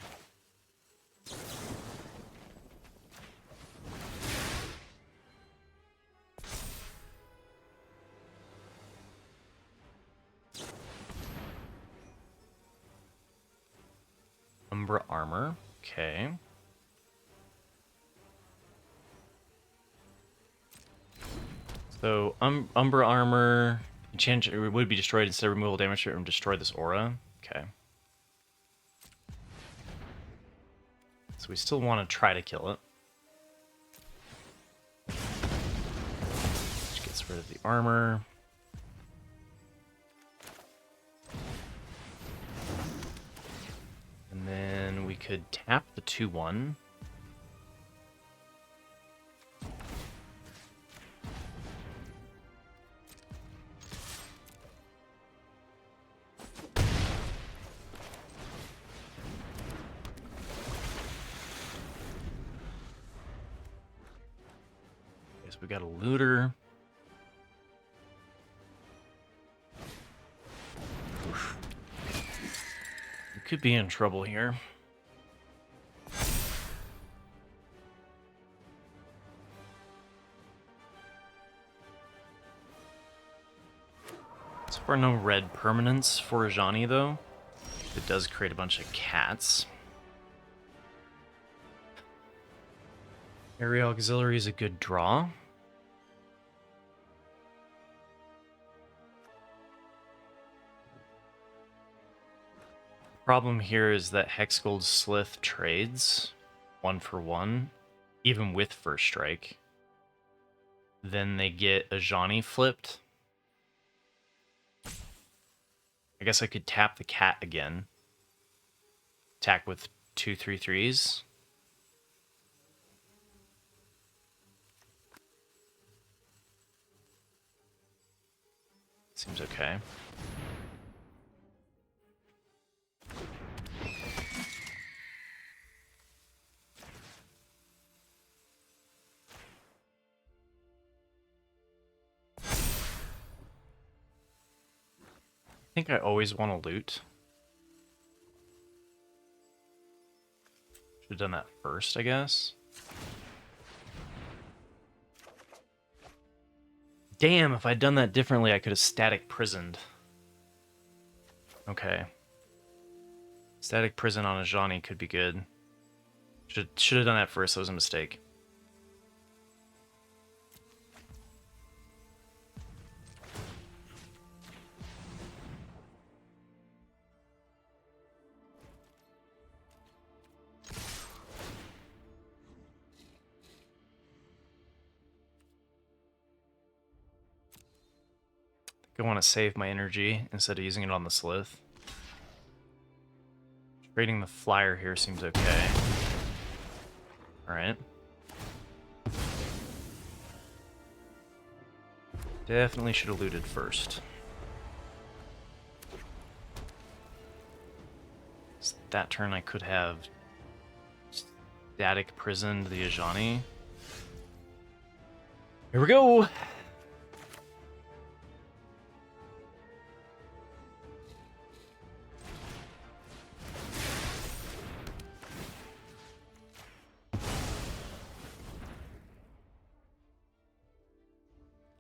Speaker 1: Umbra Armor, okay. So, Umbra Armor, change it would be destroyed instead of removal damage and destroy this aura. Okay. So we still want to try to kill it. Which gets rid of the armor. And then we could tap the 2/1. Guess we got a looter. Oof. We could be in trouble here. So far, no red permanents for Ajani, though. It does create a bunch of cats. Area Auxiliary is a good draw. Problem here is that Hexgold Slith trades 1-for-1, even with First Strike. Then they get Ajani flipped. I guess I could tap the cat again. Attack with 2/3/3s. Seems okay. think I always want to loot. Should have done that first, I guess. Damn, if I'd done that differently, I could have static prisoned. Okay. Static prison on a Johnny could be good. Should have done that first, that was a mistake. I want to save my energy instead of using it on the Slith. Trading the flyer here seems okay. Alright. Definitely should have looted first. So that turn I could have static prisoned the Ajani. Here we go!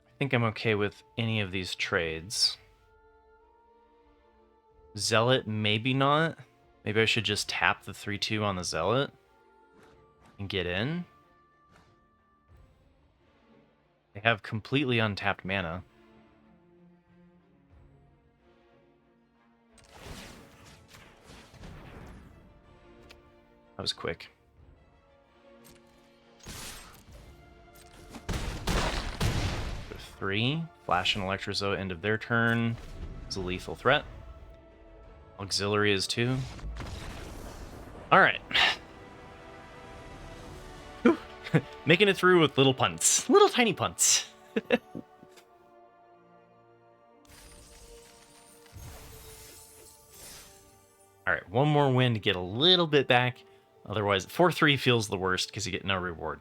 Speaker 1: I think I'm okay with any of these trades. Zealot, maybe not. Maybe I should just tap the 3-2 on the Zealot and get in. They have completely untapped mana. That was quick. Three. Flash and Electrozo, end of their turn. It's a lethal threat. Auxiliary is 2. Alright. Making it through with little punts. Little tiny punts. Alright, one more win to get a little bit back. Otherwise, 4-3 feels the worst because you get no reward.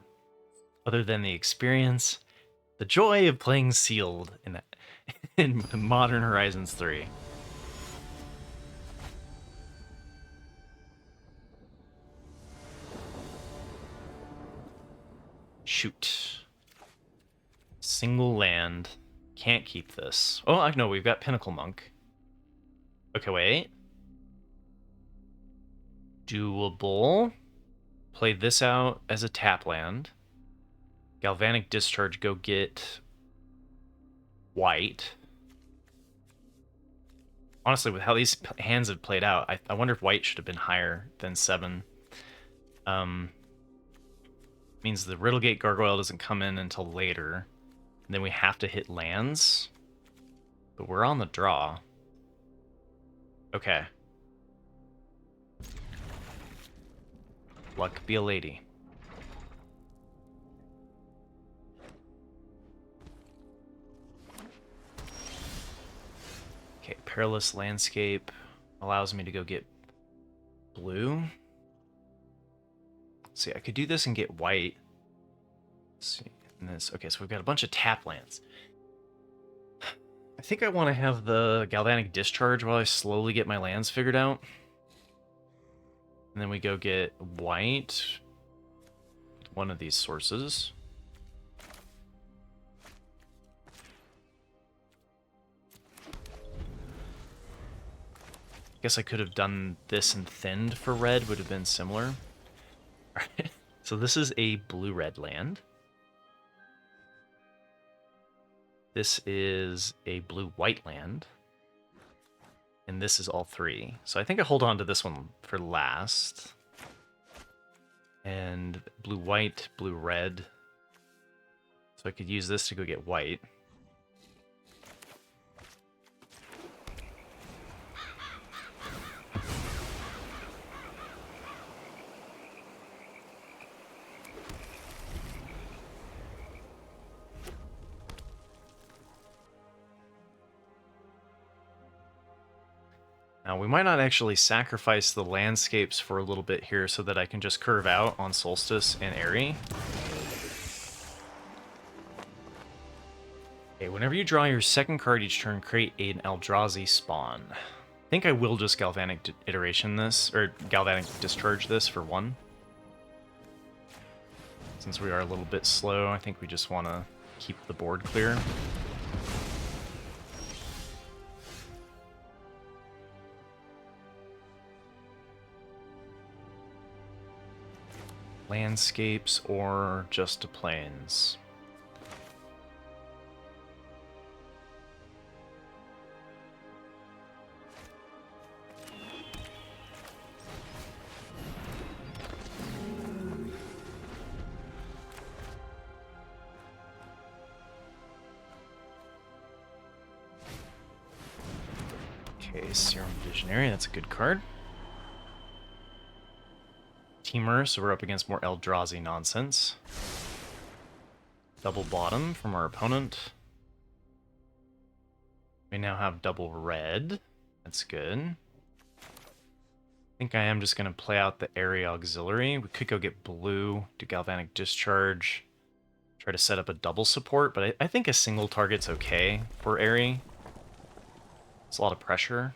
Speaker 1: Other than the experience, the joy of playing sealed in Modern Horizons 3. Shoot. Single land. Can't keep this. Oh, no, we've got Pinnacle Monk. Okay, wait. Doable. Play this out as a tap land. Galvanic Discharge, go get white. Honestly, with how these hands have played out, I wonder if white should have been higher than 7. Means the Riddlegate Gargoyle doesn't come in until later. And then we have to hit lands. But we're on the draw. Okay. Luck be a lady. Okay, Perilous Landscape allows me to go get blue. Let's see, I could do this and get white. Let's see, and this. Okay, so we've got a bunch of tap lands. I think I want to have the Galvanic Discharge while I slowly get my lands figured out. And then we go get white. One of these sources. Guess I could have done this and thinned for red, would have been similar. Alright, so this is a blue-red land. This is a blue-white land. And this is all 3. So I think I hold on to this one for last. And blue-white, blue-red. So I could use this to go get white. Now, we might not actually sacrifice the landscapes for a little bit here so that I can just curve out on Solstice and Aerie. Okay, whenever you draw your second card each turn, create an Eldrazi spawn. I think I will just Galvanic Iteration this, or Galvanic Discharge this for 1. Since we are a little bit slow, I think we just want to keep the board clear. Landscapes or just to plains. Okay, Serum Visionary, that's a good card. Teamer, so we're up against more Eldrazi nonsense. Double bottom from our opponent. We now have double red. That's good. I think I am just going to play out the area auxiliary. We could go get blue, do Galvanic Discharge, try to set up a double support, but I think a single target's okay for Airy. It's a lot of pressure.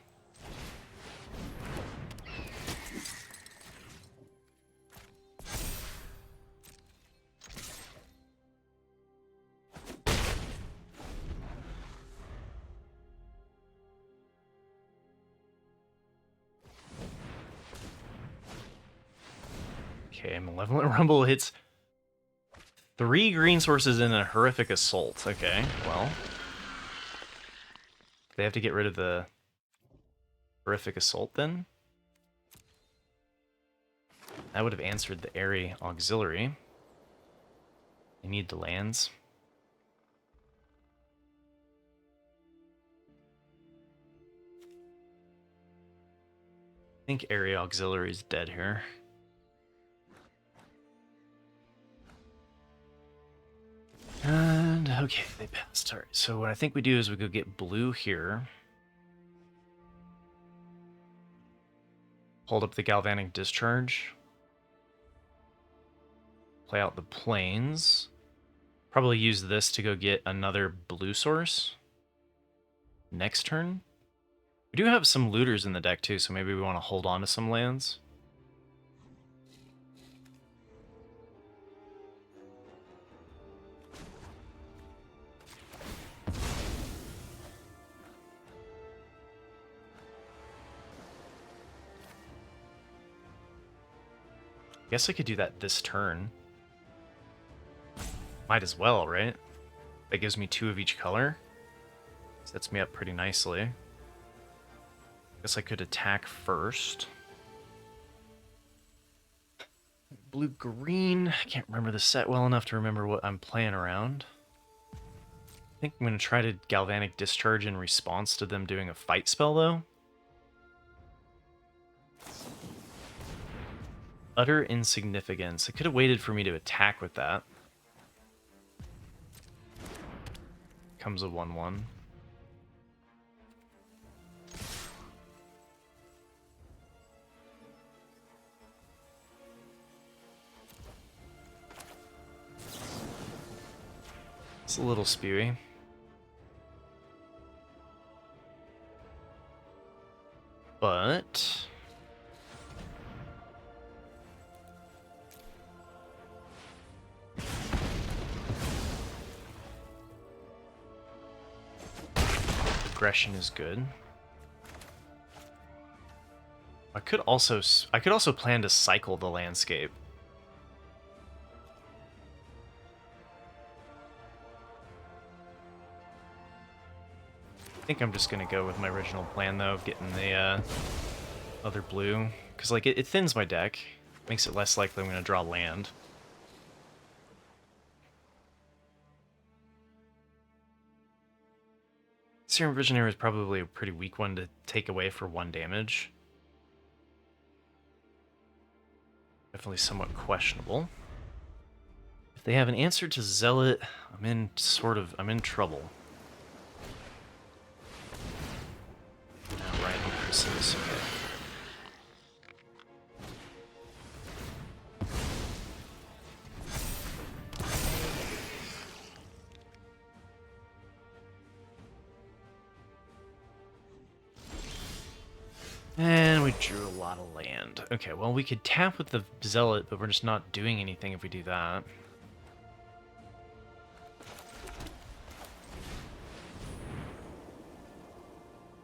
Speaker 1: Okay, Malevolent Rumble hits 3 green sources in a Horrific Assault. Okay, well. They have to get rid of the Horrific Assault then? That would have answered the Airy Auxiliary. They need the lands. I think Airy Auxiliary is dead here. And, okay, they passed. Alright, so what I think we do is we go get blue here. Hold up the Galvanic Discharge. Play out the plains. Probably use this to go get another blue source. Next turn. We do have some looters in the deck too, so maybe we want to hold on to some lands. Guess I could do that this turn. Might as well, right? That gives me 2 of each color. Sets me up pretty nicely. Guess I could attack first. Blue-green. I can't remember the set well enough to remember what I'm playing around. I think I'm going to try to Galvanic Discharge in response to them doing a fight spell, though. Utter insignificance. I could have waited for me to attack with that. Comes a 1/1. It's a little spewy. But aggression is good. I could also plan to cycle the landscape. I think I'm just gonna go with my original plan though, of getting the other blue, because like it thins my deck, makes it less likely I'm gonna draw land. Serum Visionary is probably a pretty weak one to take away for 1 damage. Definitely somewhat questionable. If they have an answer to Zealot, I'm in trouble. Now Riding Chrysalis, okay. And we drew a lot of land. Okay, well, we could tap with the Zealot, but we're just not doing anything if we do that.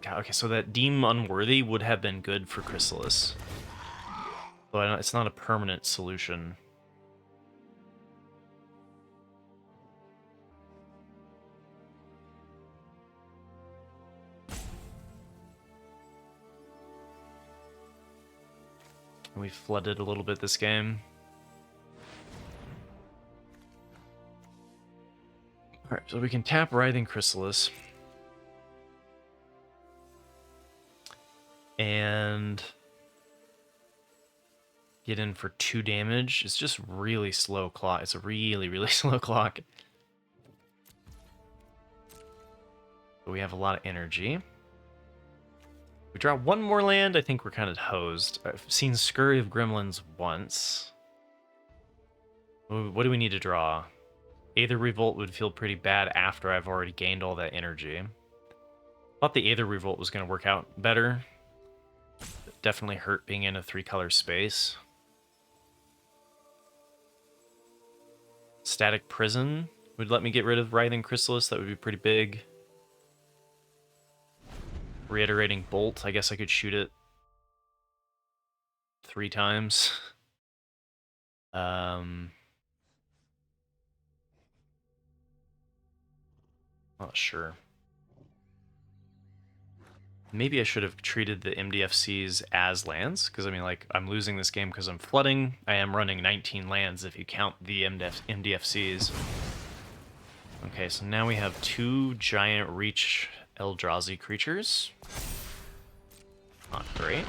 Speaker 1: God, okay, so that Deem Unworthy would have been good for Chrysalis. But it's not a permanent solution. We flooded a little bit this game. Alright, so we can tap Writhing Chrysalis. And get in for 2 damage. It's just really slow clock. It's a really, really slow clock. But we have a lot of energy. We draw 1 more land, I think we're kind of hosed. I've seen Scurry of Gremlins once. What do we need to draw? Aether Revolt would feel pretty bad after I've already gained all that energy. Thought the Aether Revolt was going to work out better. It definitely hurt being in a 3-color space. Static Prison would let me get rid of Writhing Chrysalis. That would be pretty big. Reiterating Bolt. I guess I could shoot it 3 times. Not sure. Maybe I should have treated the MDFCs as lands, because I mean, like, I'm losing this game because I'm flooding. I am running 19 lands if you count the MDFCs. Okay, so now we have 2 giant Reach Eldrazi creatures. Not great.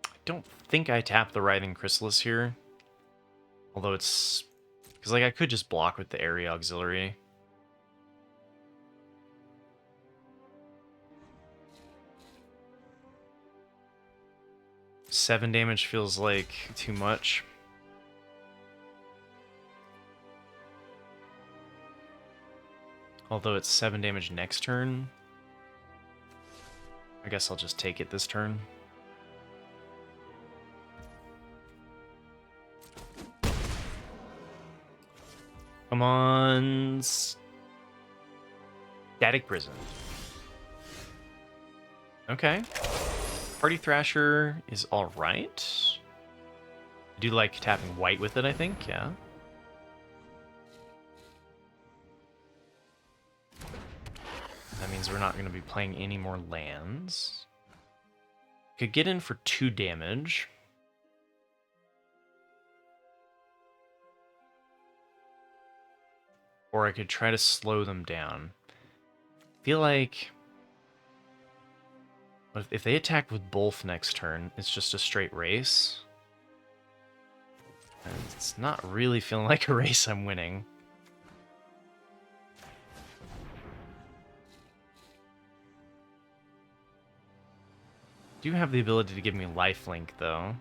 Speaker 1: I don't think I tap the Writhing Chrysalis here. Although it's... because, like, I could just block with the Area Auxiliary. Seven damage feels like too much. Although it's 7 damage next turn. I guess I'll just take it this turn. Come on. Static Prison. Okay. Party Thrasher is alright. I do like tapping white with it, I think, yeah. That means we're not going to be playing any more lands. Could get in for 2 damage. Or I could try to slow them down. I feel like... if they attack with Bolf next turn, it's just a straight race. And it's not really feeling like a race I'm winning. Do have the ability to give me lifelink, though.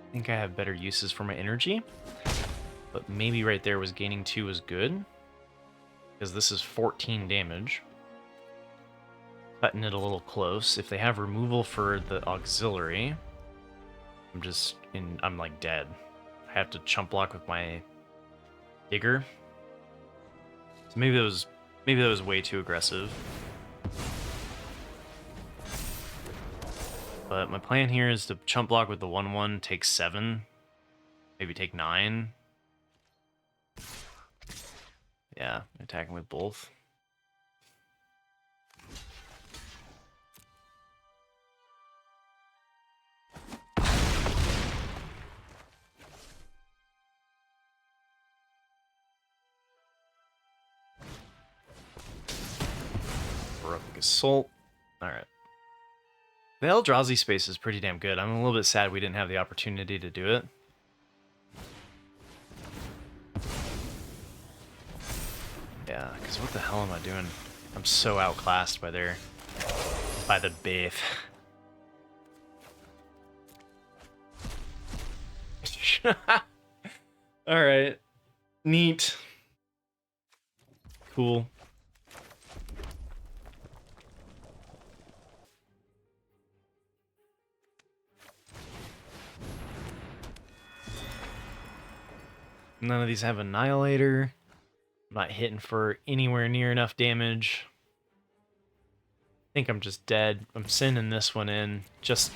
Speaker 1: I think I have better uses for my energy. But maybe right there was gaining 2 was good. Because this is 14 damage. Cutting it a little close. If they have removal for the auxiliary, I'm like dead. I have to chump block with my digger. So maybe that was way too aggressive. But my plan here is to chump block with the 1/1, take 7, maybe take 9. Yeah, attacking with both. Heroic Assault. Alright. The Eldrazi space is pretty damn good. I'm a little bit sad we didn't have the opportunity to do it. Yeah, because what the hell am I doing? I'm so outclassed by their by the beef. All right. Neat. Cool. None of these have Annihilator. I'm not hitting for anywhere near enough damage. I think I'm just dead. I'm sending this one in. Just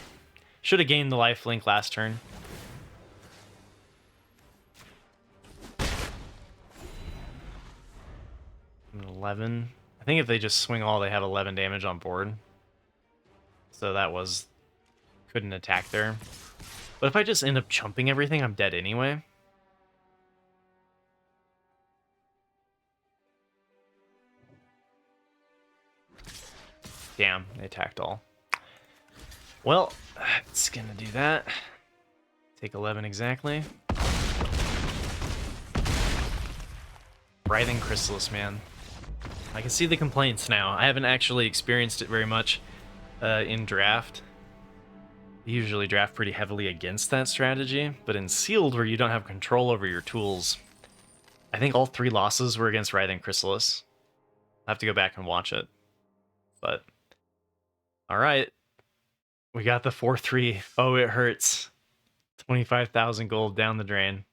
Speaker 1: should have gained the lifelink last turn. I'm 11. I think if they just swing all, they have 11 damage on board. So that was... couldn't attack there. But if I just end up chumping everything, I'm dead anyway. Damn, they attacked all. Well, it's gonna do that. Take 11 exactly. Writhing Chrysalis, man. I can see the complaints now. I haven't actually experienced it very much in draft. I usually draft pretty heavily against that strategy, but in Sealed, where you don't have control over your tools, I think all 3 losses were against Writhing Chrysalis. I have to go back and watch it. But, alright. We got the 4-3. Oh, it hurts. 25,000 gold down the drain.